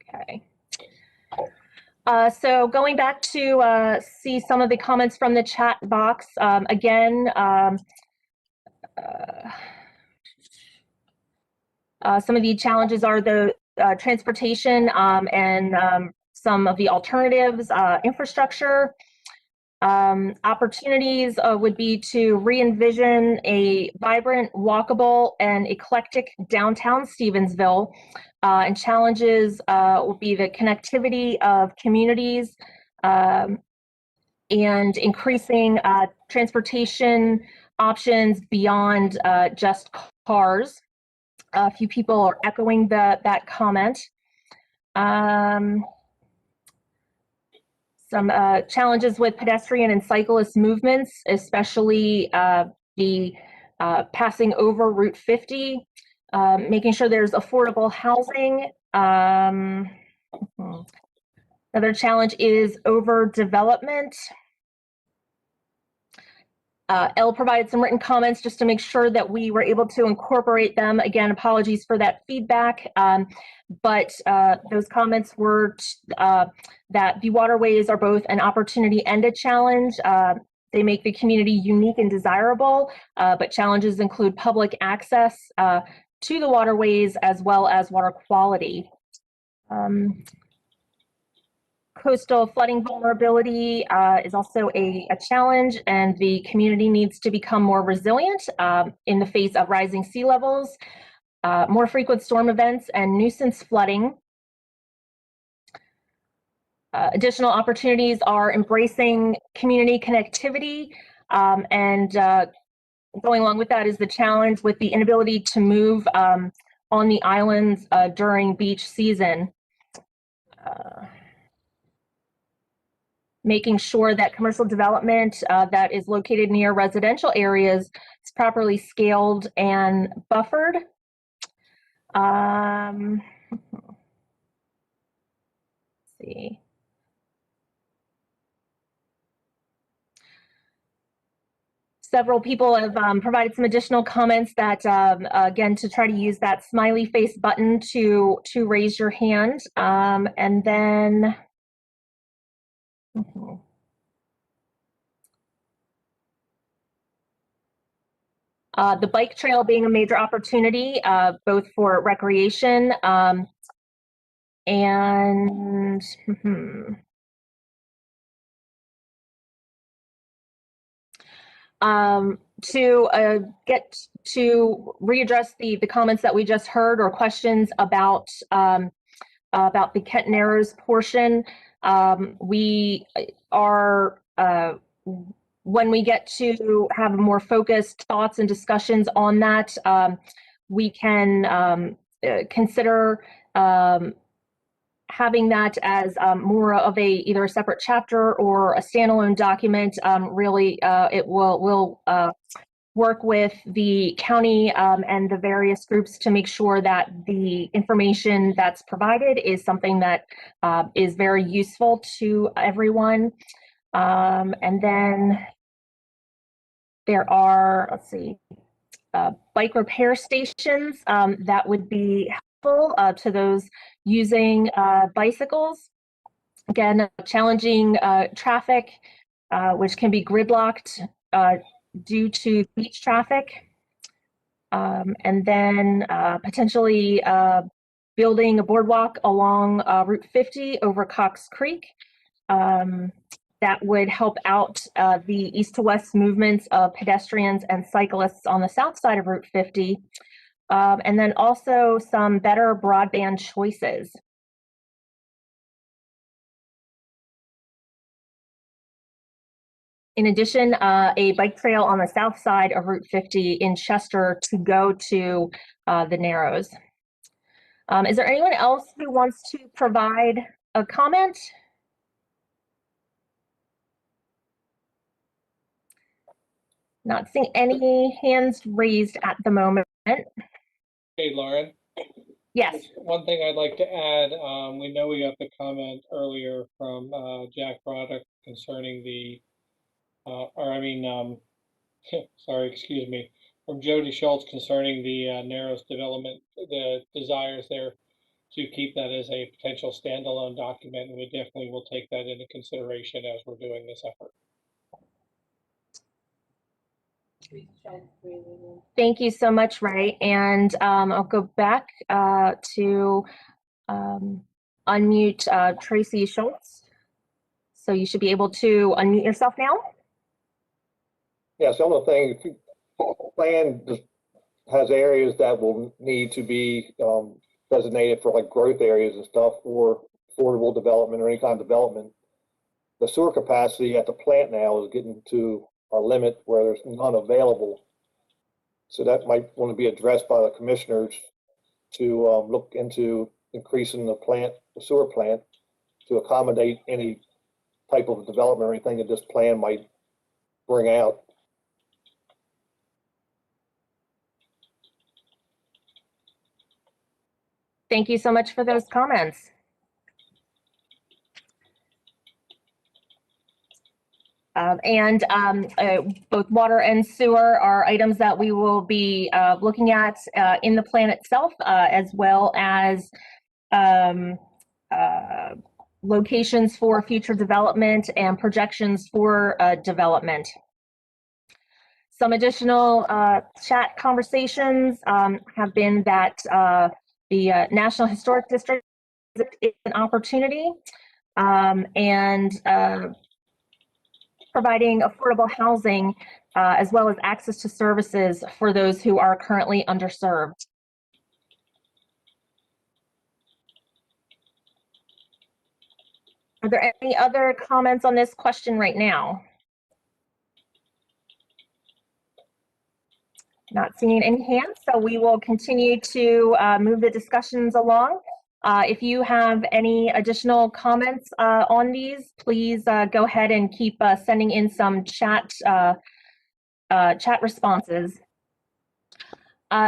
Okay. So going back to see some of the comments from the chat box, again, some of the challenges are the transportation and some of the alternatives, infrastructure. Opportunities would be to re-envision a vibrant, walkable, and eclectic downtown Stevensville. And challenges will be the connectivity of communities and increasing transportation options beyond just cars. A few people are echoing that comment. Some challenges with pedestrian and cyclist movements, especially the passing over Route 50, making sure there's affordable housing. Another challenge is overdevelopment. Elle provided some written comments just to make sure that we were able to incorporate them. Again, apologies for that feedback, but those comments were that the waterways are both an opportunity and a challenge. They make the community unique and desirable, but challenges include public access to the waterways as well as water quality. Coastal flooding vulnerability is also a challenge, and the community needs to become more resilient in the face of rising sea levels, more frequent storm events, and nuisance flooding. Additional opportunities are embracing community connectivity, and going along with that is the challenge with the inability to move on the islands during beach season. Making sure that commercial development that is located near residential areas is properly scaled and buffered. Let's see. Several people have provided some additional comments that, again, to try to use that smiley face button to raise your hand. And then, the bike trail being a major opportunity, both for recreation and to get to readdress the comments that we just heard or questions about the Kent Narrows portion. We are, when we get to have more focused thoughts and discussions on that, we can consider having that as more of either a separate chapter or a standalone document. Really, it will work with the county and the various groups to make sure that the information that's provided is something that is very useful to everyone. And then there are, let's see, bike repair stations that would be helpful to those using bicycles. Again, challenging traffic, which can be gridlocked due to beach traffic. And then potentially building a boardwalk along Route 50 over Cox Creek. That would help out the east to west movements of pedestrians and cyclists on the south side of Route 50. And then also some better broadband choices. In addition, a bike trail on the south side of Route 50 in Chester to go to the Narrows. Is there anyone else who wants to provide a comment? Not seeing any hands raised at the moment. Hey, Lauren. Yes. One thing I'd like to add, we know we got the comment earlier from Jack Broderick concerning the, sorry, excuse me, from Jody Schultz concerning the Narrows development, the desires there to keep that as a potential standalone document, and we definitely will take that into consideration as we're doing this effort. Thank you so much, Ray. And I'll go back to unmute Tracy Schultz. So you should be able to unmute yourself now. Yeah, so the thing, if you plan just has areas that will need to be designated for like growth areas and stuff, or affordable development or any kind of development, the sewer capacity at the plant now is getting to a limit where there's none available. So that might want to be addressed by the commissioners to look into increasing the sewer plant to accommodate any type of development or anything that this plan might bring out. Thank you so much for those comments. Both water and sewer are items that we will be looking at in the plan itself, as well as locations for future development and projections for development. Some additional chat conversations have been that the National Historic District is an opportunity, and providing affordable housing as well as access to services for those who are currently underserved. Are there any other comments on this question right now? Not seeing any hands, so we will continue to move the discussions along. If you have any additional comments on these, please go ahead and keep sending in some chat responses.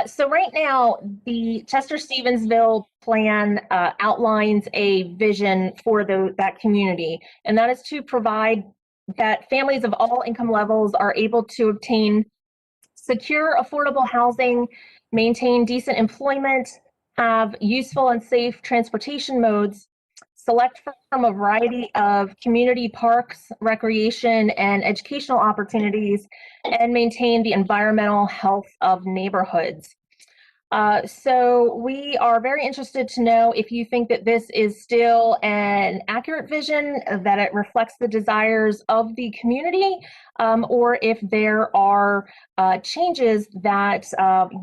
So right now, the Chester-Stevensville plan outlines a vision for that community, and that is to provide that families of all income levels are able to obtain secure, affordable housing, maintain decent employment, have useful and safe transportation modes, select from a variety of community parks, recreation, and educational opportunities, and maintain the environmental health of neighborhoods. So we are very interested to know if you think that this is still an accurate vision, that it reflects the desires of the community, or if there are changes that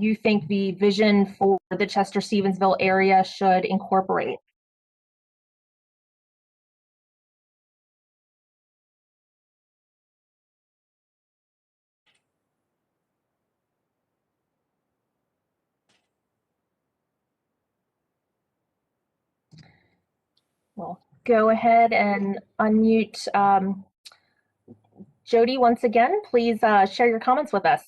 you think the vision for the Chester-Stevensville area should incorporate. We'll go ahead and unmute Jody once again. Please share your comments with us.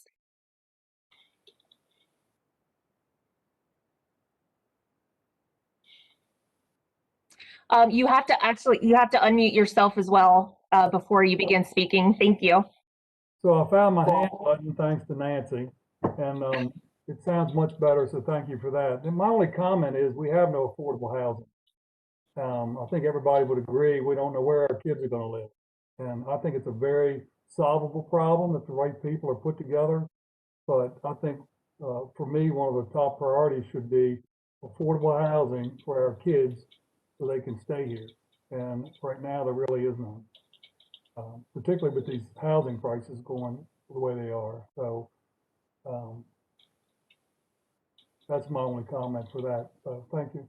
You have to unmute yourself as well before you begin speaking. Thank you. So I found my hand button thanks to Nancy, and it sounds much better, so thank you for that. And my only comment is we have no affordable housing. I think everybody would agree we don't know where our kids are going to live. And I think it's a very solvable problem if the right people are put together. But I think for me, one of the top priorities should be affordable housing for our kids so they can stay here. And right now, there really is none, particularly with these housing prices going the way they are. So that's my only comment for that. So thank you.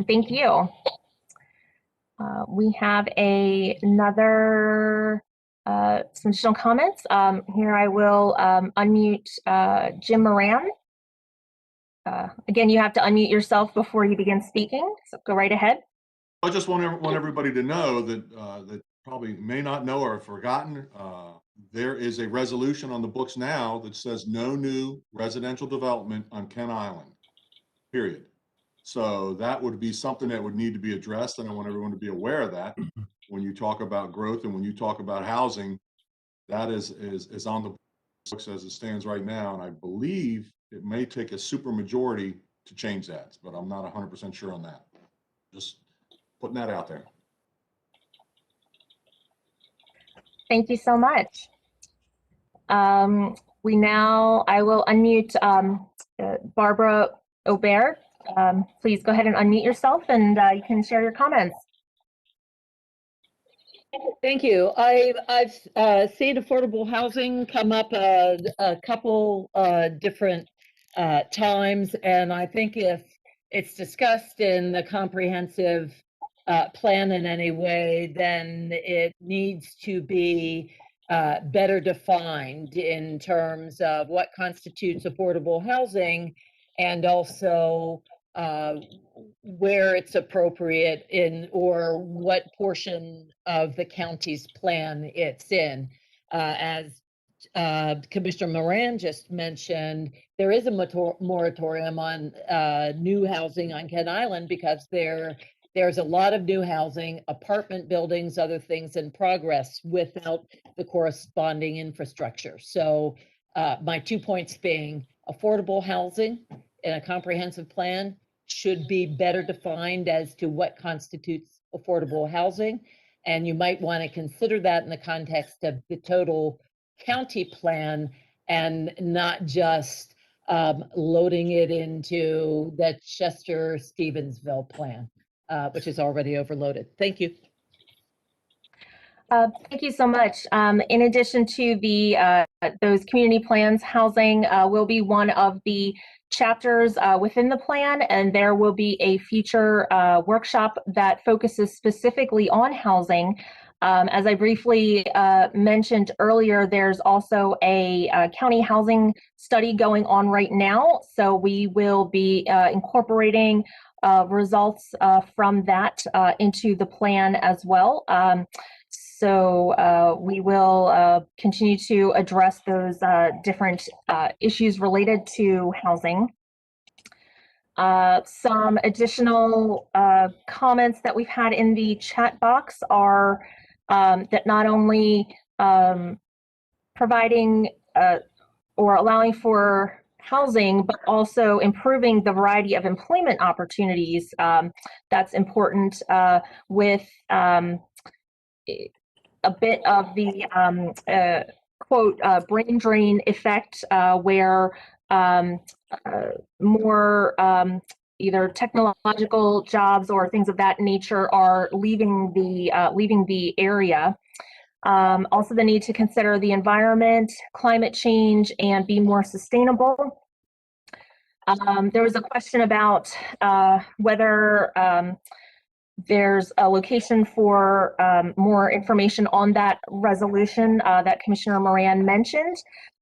Thank you. We have another some additional comments. Here I will unmute Jim Moran. Again, you have to unmute yourself before you begin speaking, so go right ahead. I just want everybody to know that that probably may not know or have forgotten, there is a resolution on the books now that says no new residential development on Kent Island, period. So that would be something that would need to be addressed, and I want everyone to be aware of that. When you talk about growth and when you talk about housing, that is on the books as it stands right now, and I believe it may take a super majority to change that, but I'm not 100% sure on that. Just putting that out there. Thank you so much. I will unmute Barbara Aubert. Please go ahead and unmute yourself and you can share your comments. Thank you. I've seen affordable housing come up a couple different times, and I think if it's discussed in the comprehensive plan in any way, then it needs to be better defined in terms of what constitutes affordable housing, and also where it's appropriate in, or what portion of the county's plan it's in. As Commissioner Moran just mentioned, there is a moratorium on new housing on Kent Island because there's a lot of new housing, apartment buildings, other things in progress without the corresponding infrastructure. So my 2 points being affordable housing in a comprehensive plan should be better defined as to what constitutes affordable housing. And you might want to consider that in the context of the total county plan and not just loading it into the Chester-Stevensville plan, which is already overloaded. Thank you. Thank you so much. In addition to the those community plans, housing will be one of the chapters within the plan, and there will be a future workshop that focuses specifically on housing. As I briefly mentioned earlier, there's also a county housing study going on right now, so we will be incorporating results from that into the plan as well. So we will continue to address those different issues related to housing. Some additional comments that we've had in the chat box are that not only providing or allowing for housing, but also improving the variety of employment opportunities. That's important with a bit of the quote brain drain effect, where more either technological jobs or things of that nature are leaving the area. Also, the need to consider the environment, climate change, and be more sustainable. There was a question about whether there's a location for more information on that resolution that Commissioner Moran mentioned,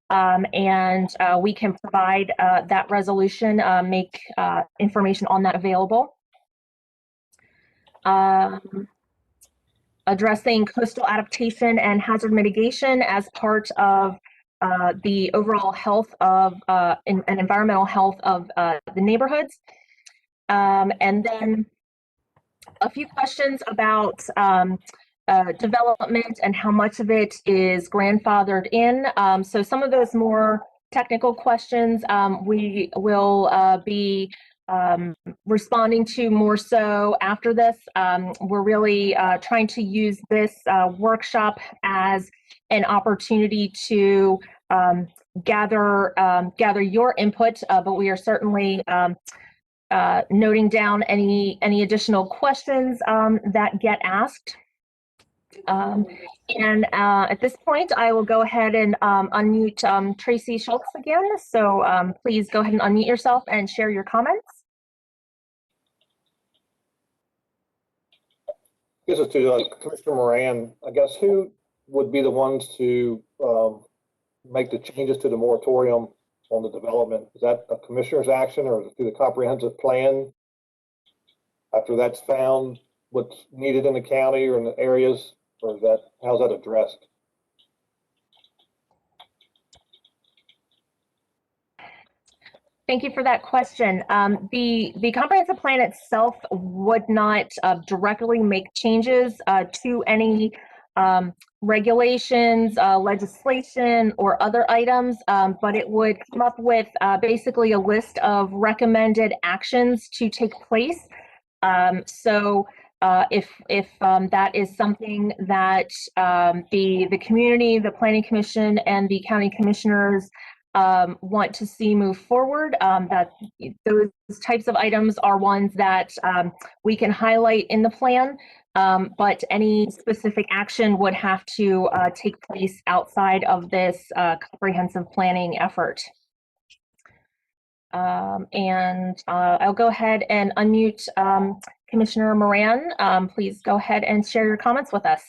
and we can provide that resolution, make information on that available. Addressing coastal adaptation and hazard mitigation as part of the overall health of and environmental health of the neighborhoods. And then a few questions about development and how much of it is grandfathered in. So some of those more technical questions we will be responding to more so after this. We're really trying to use this workshop as an opportunity to gather your input, but we are certainly noting down any additional questions that get asked. And at this point, I will go ahead and unmute Tracy Schultz again. So please go ahead and unmute yourself and share your comments. This is to Commissioner Moran. I guess who would be the ones to make the changes to the moratorium on the development? Is that a commissioner's action, or is it through the comprehensive plan? After that's found, what's needed in the county or in the areas, or is that, how's that addressed? Thank you for that question. The comprehensive plan itself would not directly make changes to any regulations, legislation, or other items, but it would come up with basically a list of recommended actions to take place. So if that is something that the community, the Planning Commission, and the county commissioners want to see move forward, that those types of items are ones that we can highlight in the plan. but any specific action would have to take place outside of this comprehensive planning effort. I'll go ahead and unmute Commissioner Moran. Please go ahead and share your comments with us.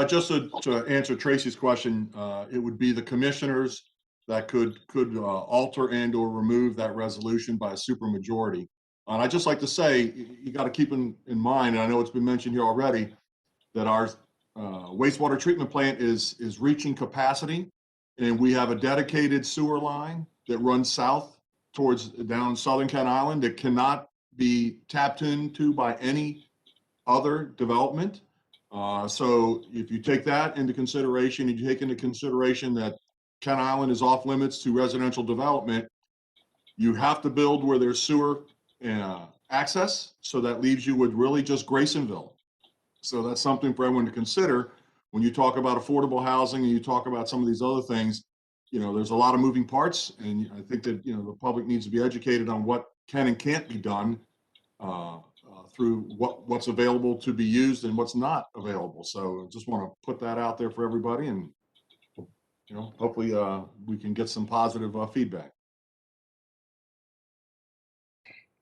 Just to answer Tracy's question, it would be the commissioners that could alter and or remove that resolution by a supermajority. And I'd just like to say, you got to keep in mind, and I know it's been mentioned here already, that our wastewater treatment plant is reaching capacity, and we have a dedicated sewer line that runs south towards down Southern Ken Island that cannot be tapped into by any other development. So if you take that into consideration, and you take into consideration that Ken Island is off limits to residential development, you have to build where there's sewer access. So that leaves you with really just Graysonville. So that's something for everyone to consider when you talk about affordable housing and you talk about some of these other things. You know, there's a lot of moving parts, and I think that, you know, the public needs to be educated on what can and can't be done through what's available to be used and what's not available. So I just want to put that out there for everybody, and, you know, hopefully we can get some positive feedback.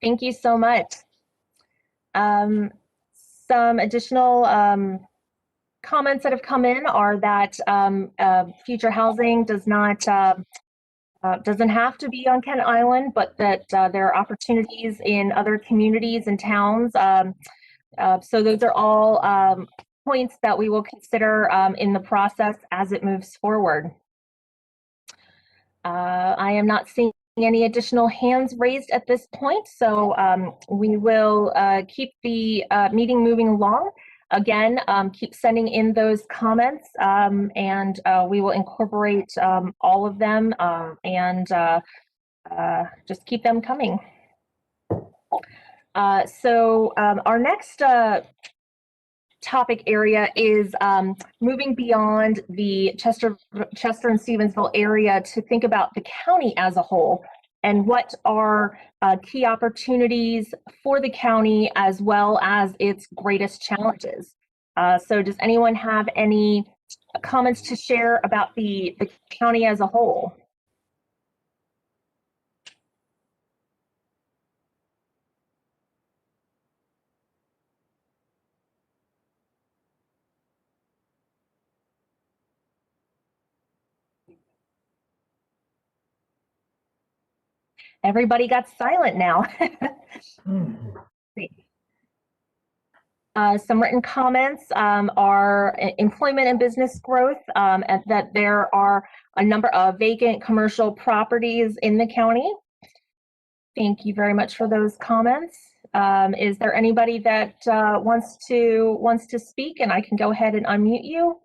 Thank you so much. Some additional comments that have come in are that future housing doesn't have to be on Ken Island, but that there are opportunities in other communities and towns. So those are all points that we will consider in the process as it moves forward. I am not seeing any additional hands raised at this point, so we will keep the meeting moving along. Again, keep sending in those comments, and we will incorporate all of them and just keep them coming. So our next topic area is moving beyond the Chester and Stevensville area to think about the county as a whole, and what are key opportunities for the county as well as its greatest challenges. So does anyone have any comments to share about the county as a whole? Everybody got silent now. Some written comments are employment and business growth, and that there are a number of vacant commercial properties in the county. Thank you very much for those comments. Is there anybody that wants to speak? And I can go ahead and unmute you.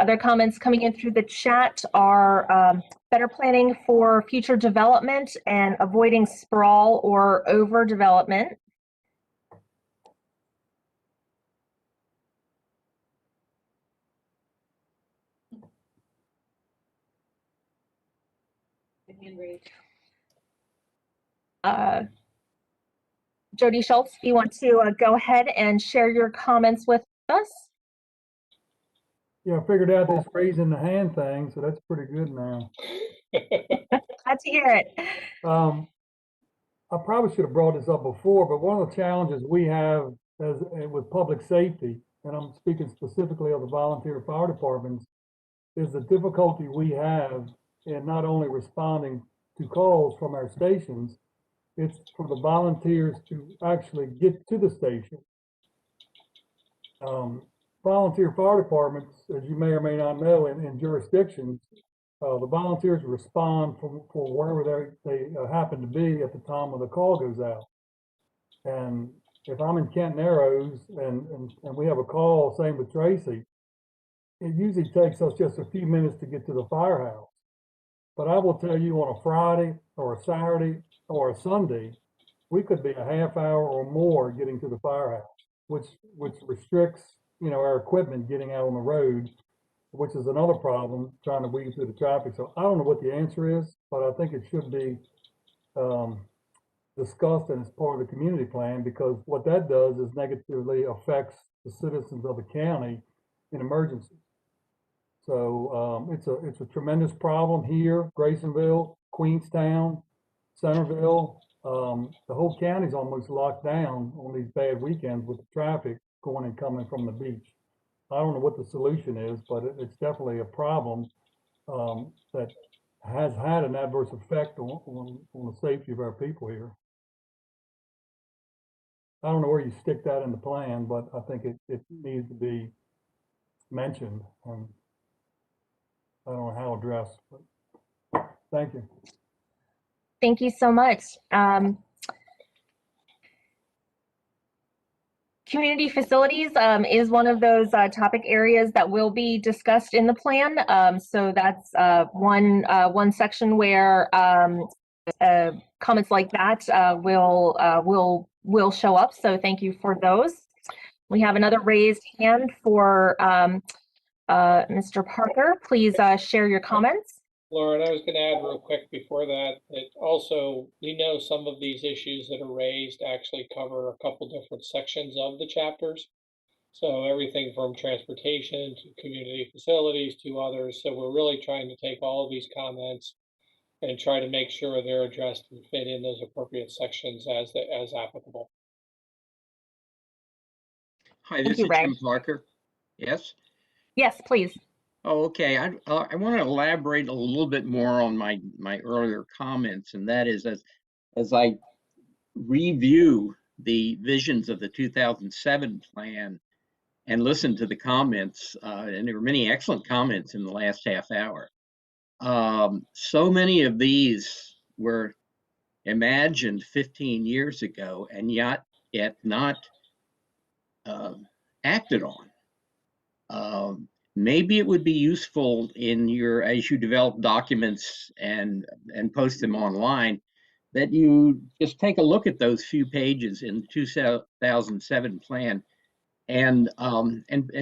Other comments coming in through the chat are better planning for future development and avoiding sprawl or overdevelopment. Jody Schultz, if you want to go ahead and share your comments with us. Yeah, I figured out this raising the hand thing, so that's pretty good now. Glad to hear it. I probably should have brought this up before, but one of the challenges we have with public safety, and I'm speaking specifically of the volunteer fire departments, is the difficulty we have in not only responding to calls from our stations, it's for the volunteers to actually get to the station. Volunteer fire departments, as you may or may not know, in jurisdictions, the volunteers respond for wherever they happen to be at the time when the call goes out. And if I'm in Kent Narrows and we have a call, same with Tracy, it usually takes us just a few minutes to get to the firehouse. But I will tell you, on a Friday or a Saturday or a Sunday, we could be a half hour or more getting to the firehouse, which restricts, you know, our equipment getting out on the road, which is another problem, trying to weave through the traffic. So I don't know what the answer is, but I think it should be discussed and as part of the community plan, because what that does is negatively affects the citizens of the county in emergencies. So it's a tremendous problem here, Graysonville, Queenstown, Centerville. The whole county's almost locked down on these bad weekends with the traffic going and coming from the beach. I don't know what the solution is, but it's definitely a problem that has had an adverse effect on the safety of our people here. I don't know where you stick that in the plan, but I think it needs to be mentioned, and I don't know how addressed, but thank you. Thank you so much. Community facilities is one of those topic areas that will be discussed in the plan. So that's one section where comments like that will show up. So thank you for those. We have another raised hand for Mr. Parker. Please share your comments. Lauren, I was going to add real quick before that also we know some of these issues that are raised actually cover a couple different sections of the chapters. So everything from transportation to community facilities to others. So we're really trying to take all of these comments and try to make sure they're addressed and fit in those appropriate sections as applicable. Hi, this is Jim Parker. Yes? Yes, please. Oh, okay. I want to elaborate a little bit more on my earlier comments, and that is as I review the visions of the 2007 plan and listen to the comments, and there were many excellent comments in the last half hour. So many of these were imagined 15 years ago and yet not acted on. Maybe it would be useful as you develop documents and post them online, that you just take a look at those few pages in the 2007 plan and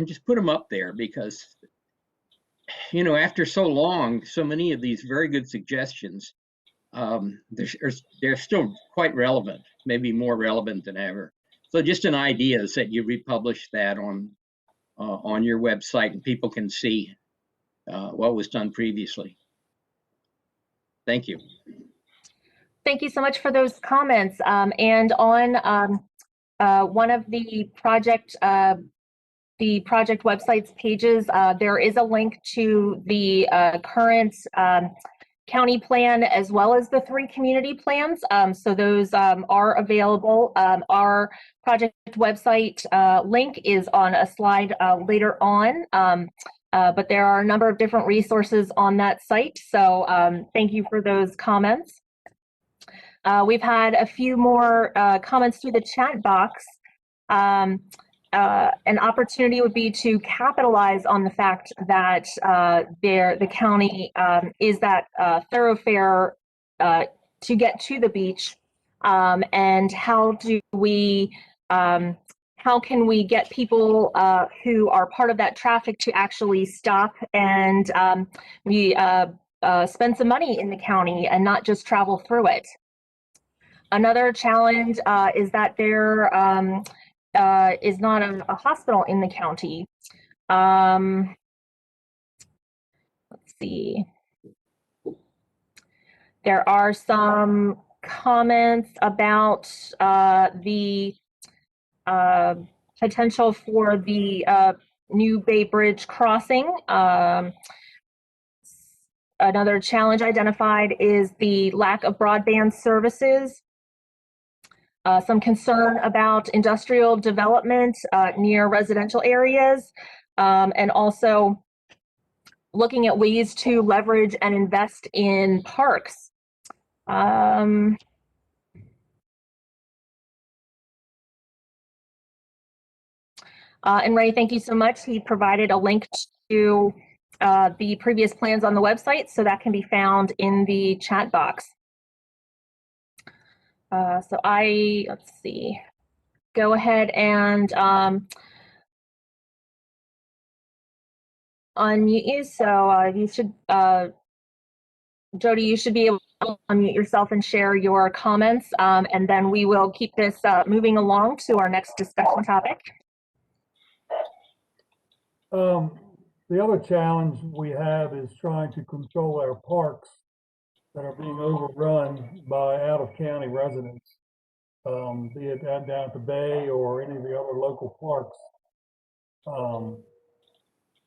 just put them up there, because after so long, so many of these very good suggestions, they're still quite relevant, maybe more relevant than ever. So just an idea is that you republish that on your website and people can see what was done previously. Thank you. Thank you so much for those comments. And on one of the project website's pages, there is a link to the current county plan as well as the 3 community plans. So those are available. Our project website link is on a slide later on, but there are a number of different resources on that site. So thank you for those comments. We've had a few more comments through the chat box. An opportunity would be to capitalize on the fact that the county is that thoroughfare to get to the beach, and how can we get people who are part of that traffic to actually stop and we spend some money in the county and not just travel through it. Another challenge is that there is not a hospital in the county. Let's see. There are some comments about the potential for the new Bay Bridge crossing. Another challenge identified is the lack of broadband services. Some concern about industrial development near residential areas, and also looking at ways to leverage and invest in parks. And Ray, thank you so much. He provided a link to the previous plans on the website, so that can be found in the chat box. So let's see, go ahead and unmute you. So you should, Jody, you should be able unmute yourself and share your comments, and then we will keep this moving along to our next discussion topic. The other challenge we have is trying to control our parks that are being overrun by out-of-county residents, be it down at the Bay or any of the other local parks.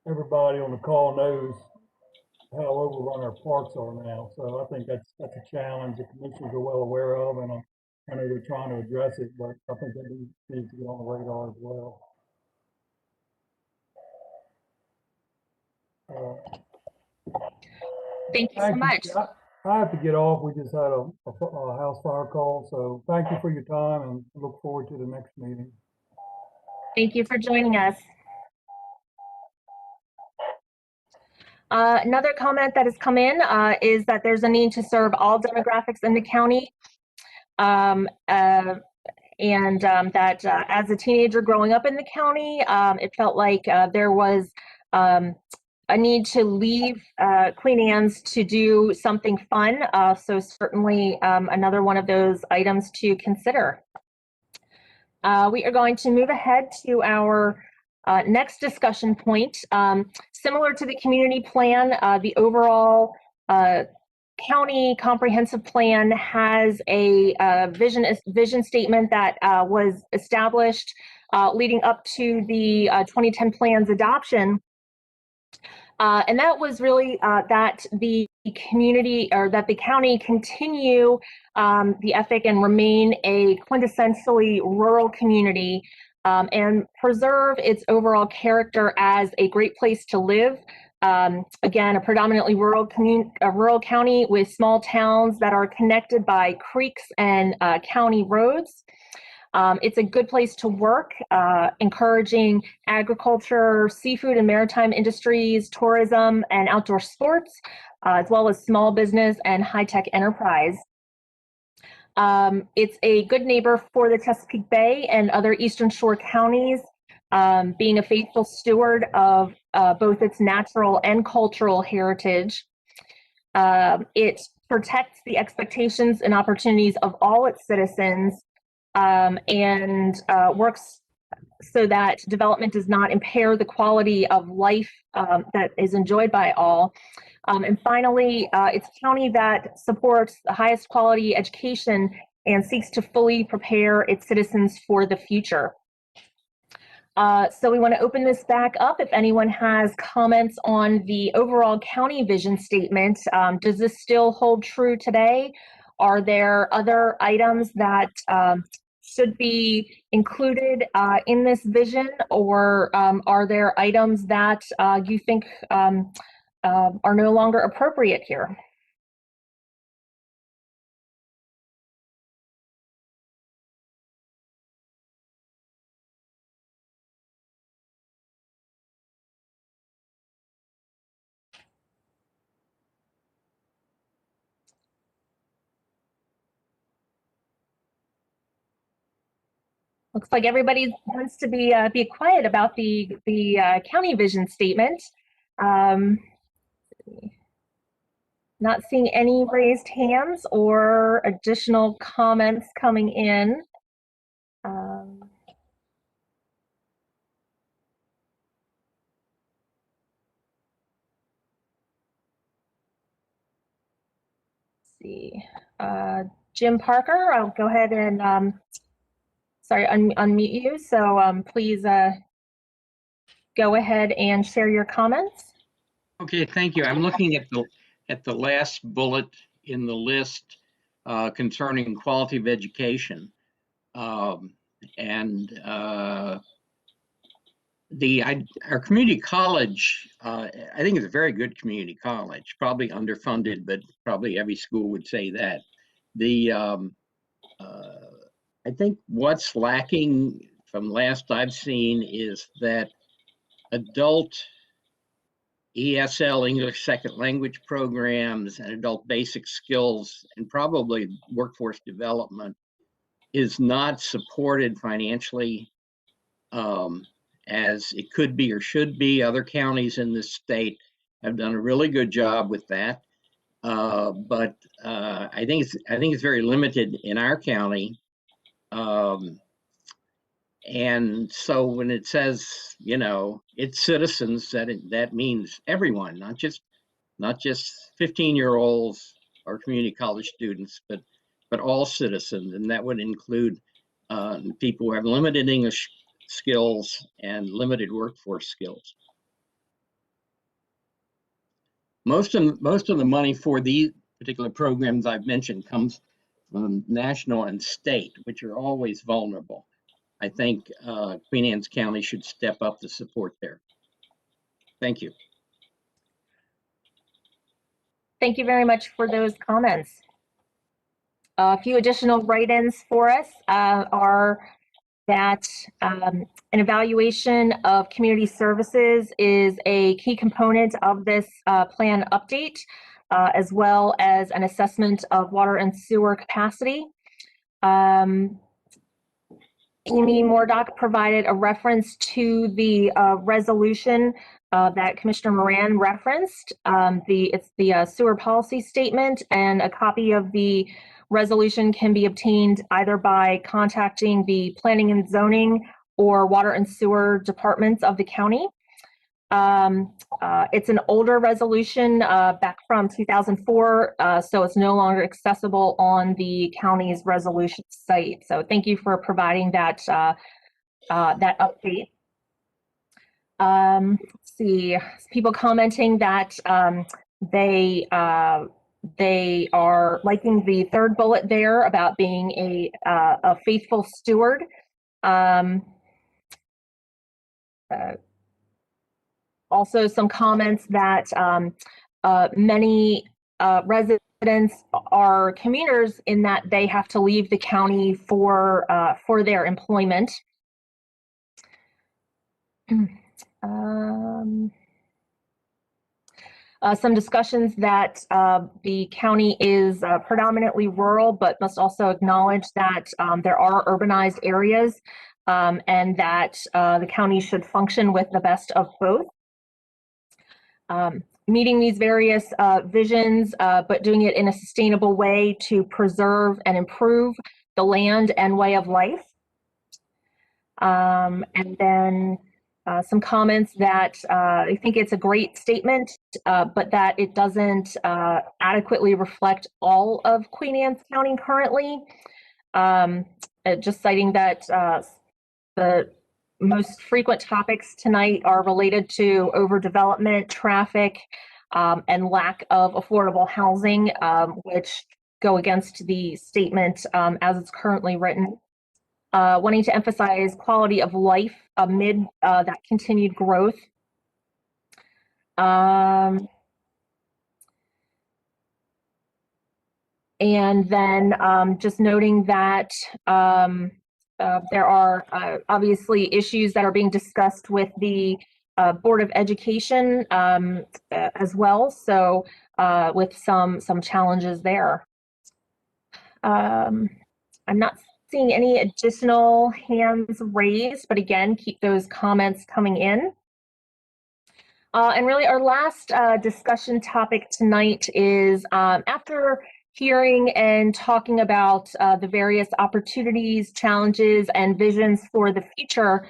Everybody on the call knows how overrun our parks are now. So I think that's a challenge the commissioners are well aware of, and I know they're trying to address it, but I think that needs to be on the radar as well. Thank you so much. I have to get off. We just had a house fire call. So thank you for your time and look forward to the next meeting. Thank you for joining us. Another comment that has come in is that there's a need to serve all demographics in the county. That as a teenager growing up in the county, it felt like there was a need to leave Queen Anne's to do something fun. So certainly another one of those items to consider. We are going to move ahead to our next discussion point. Similar to the community plan, the overall county comprehensive plan has a vision statement that was established leading up to the 2010 plan's adoption. And that was really that the community, or that the county continue the ethic and remain a quintessentially rural community and preserve its overall character as a great place to live. Again, a predominantly rural county with small towns that are connected by creeks and county roads. It's a good place to work, encouraging agriculture, seafood and maritime industries, tourism, and outdoor sports, as well as small business and high-tech enterprise. It's a good neighbor for the Chesapeake Bay and other Eastern Shore counties, being a faithful steward of both its natural and cultural heritage. It protects the expectations and opportunities of all its citizens, and works so that development does not impair the quality of life that is enjoyed by all. And finally, it's a county that supports the highest quality education and seeks to fully prepare its citizens for the future. So we want to open this back up. If anyone has comments on the overall county vision statement, does this still hold true today? Are there other items that should be included in this vision, or are there items that you think are no longer appropriate here? Looks like everybody wants to be quiet about the county vision statement. Not seeing any raised hands or additional comments coming in. Let's see, Jim Parker, I'll go ahead and unmute you. So please go ahead and share your comments. Okay, thank you. I'm looking at the last bullet in the list concerning quality of education. Our community college, I think it's a very good community college, probably underfunded, but probably every school would say that. I think what's lacking from last I've seen is that adult ESL, English Second Language programs, and adult basic skills, and probably workforce development is not supported financially as it could be or should be. Other counties in this state have done a really good job with that. But I think it's very limited in our county. And so when it says, you know, it's citizens, that means everyone, not just 15-year-olds or community college students, but all citizens, and that would include people who have limited English skills and limited workforce skills. Most of the money for these particular programs I've mentioned comes from national and state, which are always vulnerable. I think Queen Anne's County should step up the support there. Thank you. Thank you very much for those comments. A few additional write-ins for us are that an evaluation of community services is a key component of this plan update, as well as an assessment of water and sewer capacity. Amy Mordock provided a reference to the resolution that Commissioner Moran referenced. It's the sewer policy statement, and a copy of the resolution can be obtained either by contacting the planning and zoning or water and sewer departments of the county. It's an older resolution back from 2004, so it's no longer accessible on the county's resolution site. So thank you for providing that that update. Let's see, people commenting that they are liking the third bullet there about being a faithful steward. Also, some comments that many residents are commuters in that they have to leave the county for their employment. Some discussions that the county is predominantly rural, but must also acknowledge that there are urbanized areas and that the county should function with the best of both. Meeting these various visions, but doing it in a sustainable way to preserve and improve the land and way of life. And then some comments that I think it's a great statement, but that it doesn't adequately reflect all of Queen Anne's County currently. Just citing that the most frequent topics tonight are related to overdevelopment, traffic, and lack of affordable housing, which go against the statement as it's currently written. Wanting to emphasize quality of life amid that continued growth. And then just noting that there are obviously issues that are being discussed with the Board of Education as well, so with some challenges there. I'm not seeing any additional hands raised, but again, keep those comments coming in. And really our last discussion topic tonight is after hearing and talking about the various opportunities, challenges, and visions for the future,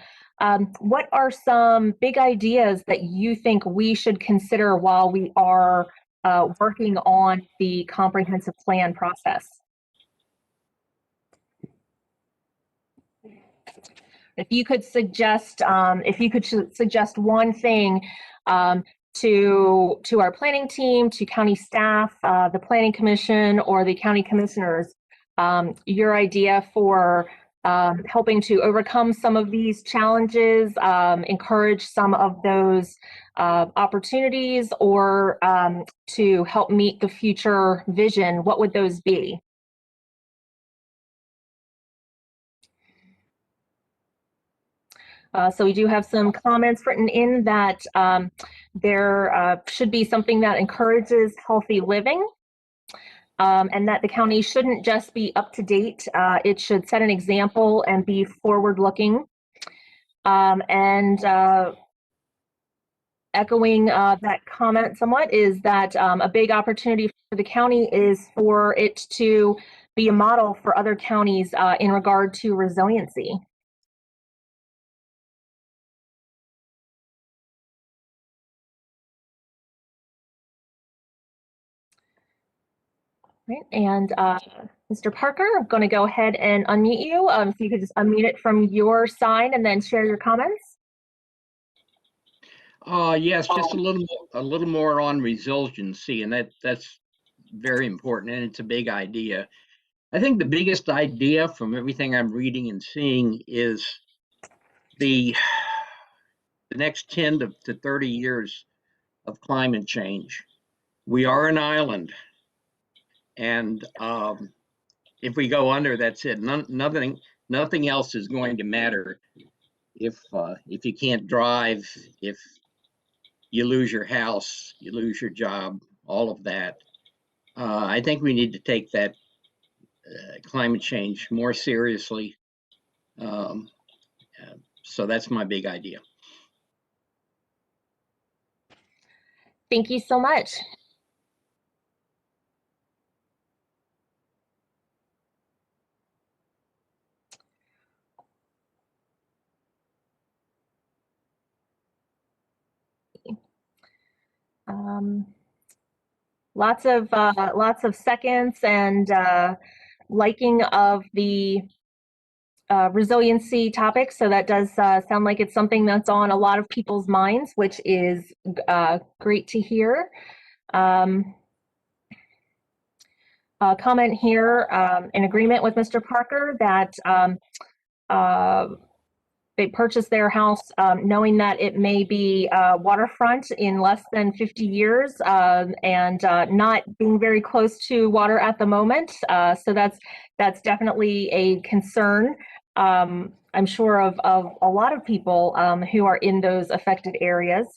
what are some big ideas that you think we should consider while we are working on the comprehensive plan process? If you could suggest, suggest one thing to our planning team, to county staff, the planning commission, or the county commissioners, your idea for helping to overcome some of these challenges, encourage some of those opportunities, or to help meet the future vision, what would those be? So we do have some comments written in that there should be something that encourages healthy living, and that the county shouldn't just be up to date. It should set an example and be forward looking. And echoing that comment somewhat, is that a big opportunity for the county is for it to be a model for other counties in regard to resiliency. Right, and Mr. Parker, I'm going to go ahead and unmute you. If you could just unmute it from your side and then share your comments. Yes, just a little more on resiliency, and that's very important, and it's a big idea. I think the biggest idea from everything I'm reading and seeing is the next 10 to 30 years of climate change. We are an island, and if we go under, that's it. Nothing else is going to matter. If you can't drive, if you lose your house, you lose your job, all of that. I think we need to take that climate change more seriously. So that's my big idea. Thank you so much. Lots of seconds and liking of the resiliency topic. So that does sound like it's something that's on a lot of people's minds, which is great to hear. Comment here in agreement with Mr. Parker that they purchased their house knowing that it may be waterfront in less than 50 years and not being very close to water at the moment. So that's definitely a concern, I'm sure, of a lot of people who are in those affected areas.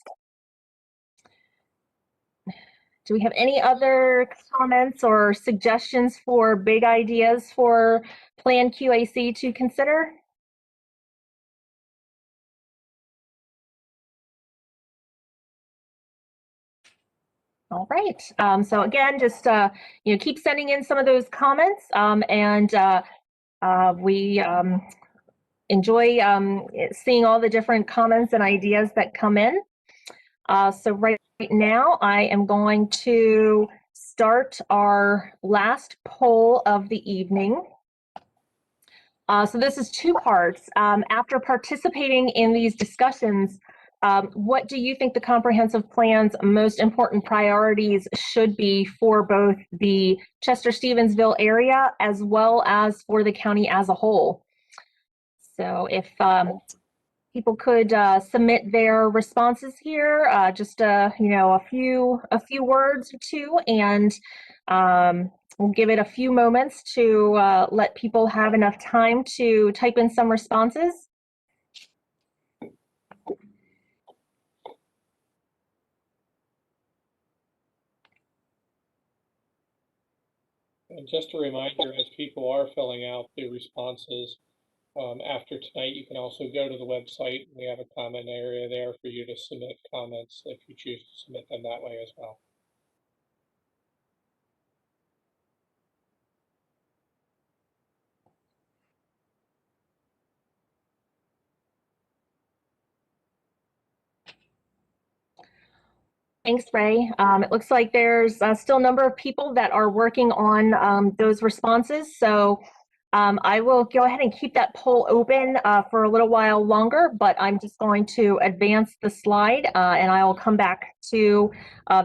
Do we have any other comments or suggestions for big ideas for Plan QAC to consider? All right. So again, just keep sending in some of those comments, and we enjoy seeing all the different comments and ideas that come in. So right now, I am going to start our last poll of the evening. So this is two parts. After participating in these discussions, what do you think the comprehensive plan's most important priorities should be for both the Chester-Stevensville area as well as for the county as a whole? So if people could submit their responses here, just a few words or two, and we'll give it a few moments to let people have enough time to type in some responses. And just a reminder, as people are filling out the responses, after tonight, you can also go to the website. We have a comment area there for you to submit comments if you choose to submit them that way as well. Thanks, Ray. It looks like there's still a number of people that are working on those responses. So I will go ahead and keep that poll open for a little while longer, but I'm just going to advance the slide and I will come back to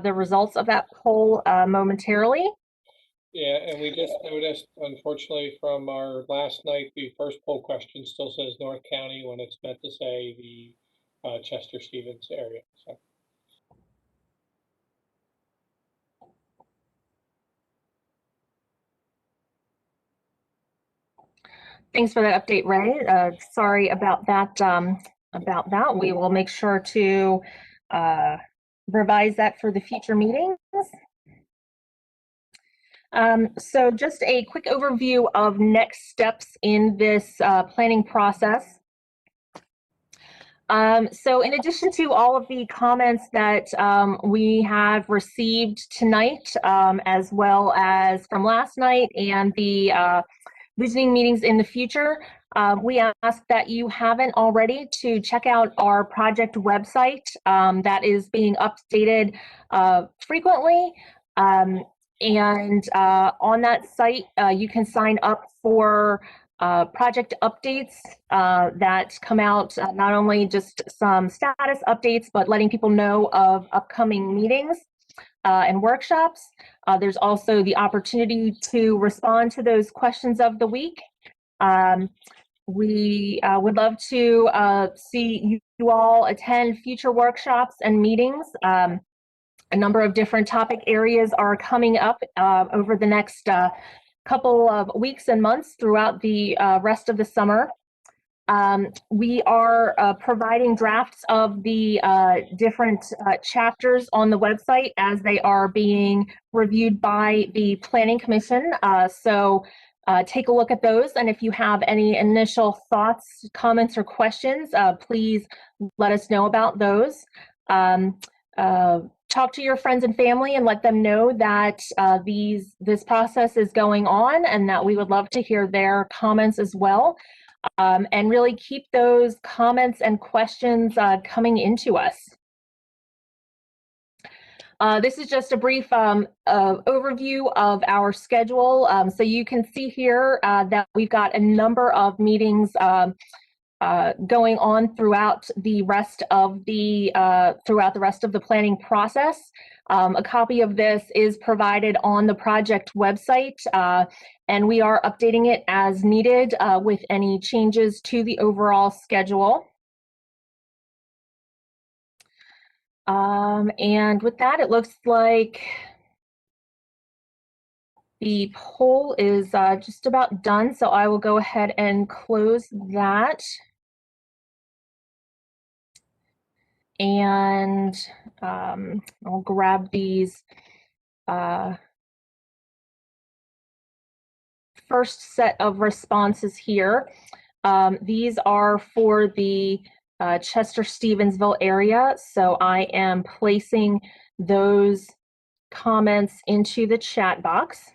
the results of that poll momentarily. Yeah, and we just noticed, unfortunately, from our last night, the first poll question still says North County when it's meant to say the Chester-Stevens area. So. Thanks for that update, Ray. Sorry about that. We will make sure to revise that for the future meetings. So just a quick overview of next steps in this planning process. So in addition to all of the comments that we have received tonight, as well as from last night and the visioning meetings in the future, we ask that you haven't already to check out our project website that is being updated frequently. And on that site, you can sign up for project updates that come out, not only just some status updates, but letting people know of upcoming meetings and workshops. There's also the opportunity to respond to those questions of the week. We would love to see you all attend future workshops and meetings. A number of different topic areas are coming up over the next couple of weeks and months throughout the rest of the summer. We are providing drafts of the different chapters on the website as they are being reviewed by the Planning Commission. So take a look at those, and if you have any initial thoughts, comments, or questions, please let us know about those. Talk to your friends and family and let them know that this process is going on and that we would love to hear their comments as well. And really keep those comments and questions coming into us. This is just a brief overview of our schedule. So you can see here that we've got a number of meetings going on throughout the rest of the planning process. A copy of this is provided on the project website, and we are updating it as needed with any changes to the overall schedule. And with that, it looks like the poll is just about done, so I will go ahead and close that. And I'll grab these first set of responses here. These are for the Chester-Stevensville area, so I am placing those comments into the chat box.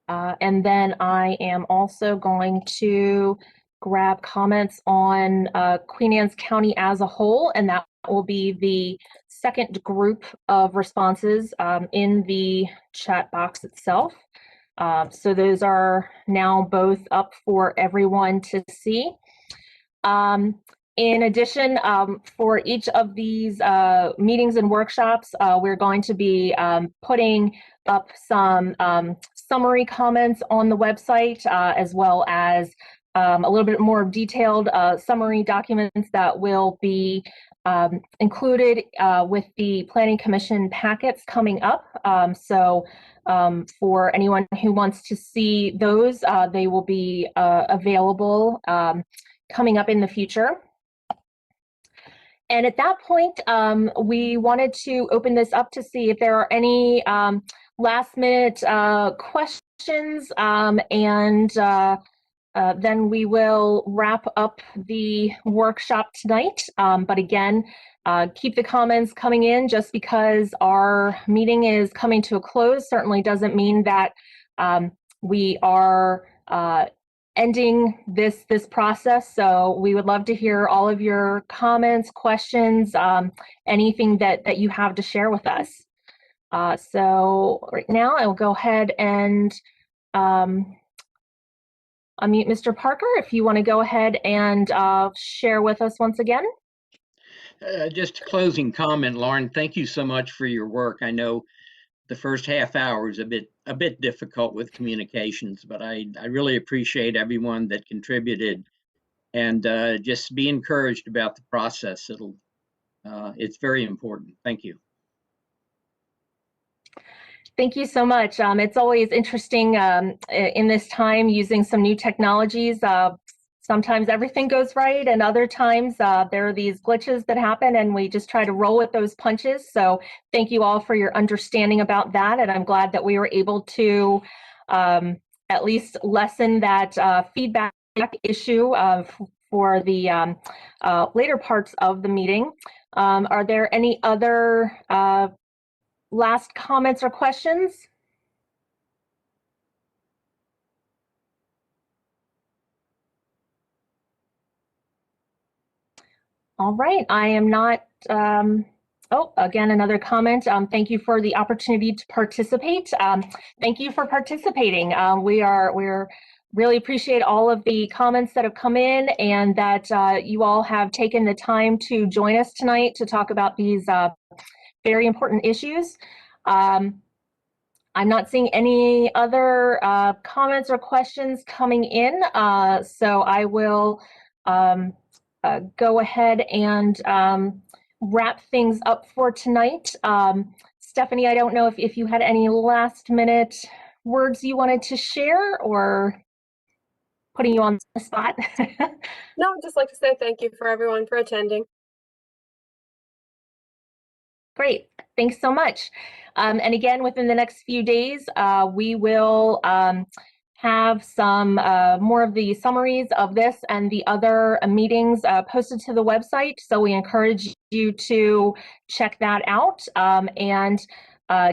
And then I am also going to grab comments on Queen Anne's County as a whole, and that will be the second group of responses in the chat box itself. So those are now both up for everyone to see. In addition, for each of these meetings and workshops, we're going to be putting up some summary comments on the website, as well as a little bit more detailed summary documents that will be included with the Planning Commission packets coming up. So for anyone who wants to see those, they will be available coming up in the future. And at that point, we wanted to open this up to see if there are any last minute questions, and then we will wrap up the workshop tonight. But again, keep the comments coming in. Just because our meeting is coming to a close certainly doesn't mean that we are ending this process. So we would love to hear all of your comments, questions, anything that you have to share with us. So right now I will go ahead and unmute Mr. Parker, if you want to go ahead and share with us once again. Just a closing comment, Lauren. Thank you so much for your work. I know the first half hour is a bit difficult with communications, but I really appreciate everyone that contributed, and just be encouraged about the process. It's very important. Thank you. Thank you so much. It's always interesting in this time using some new technologies. Sometimes everything goes right, and other times there are these glitches that happen, and we just try to roll with those punches. So thank you all for your understanding about that, and I'm glad that we were able to at least lessen that feedback issue for the later parts of the meeting. Are there any other last comments or questions? All right, I am not, again, another comment. Thank you for the opportunity to participate. Thank you for participating. We're really appreciate all of the comments that have come in and that you all have taken the time to join us tonight to talk about these very important issues. I'm not seeing any other comments or questions coming in, so I will go ahead and wrap things up for tonight. Stephanie, I don't know if you had any last minute words you wanted to share or putting you on the spot. No, I'd just like to say thank you for everyone for attending. Great, thanks so much. And again, within the next few days, we will have some more of the summaries of this and the other meetings posted to the website. So we encourage you to check that out and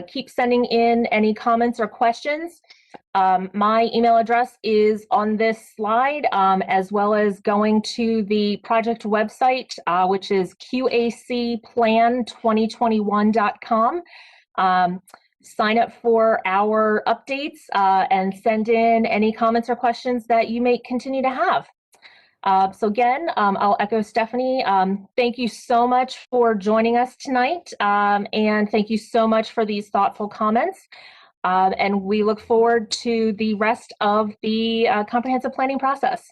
keep sending in any comments or questions. My email address is on this slide, as well as going to the project website, which is QACplan2021.com. Sign up for our updates and send in any comments or questions that you may continue to have. So again, I'll echo Stephanie. Thank you so much for joining us tonight, and thank you so much for these thoughtful comments. And we look forward to the rest of the comprehensive planning process.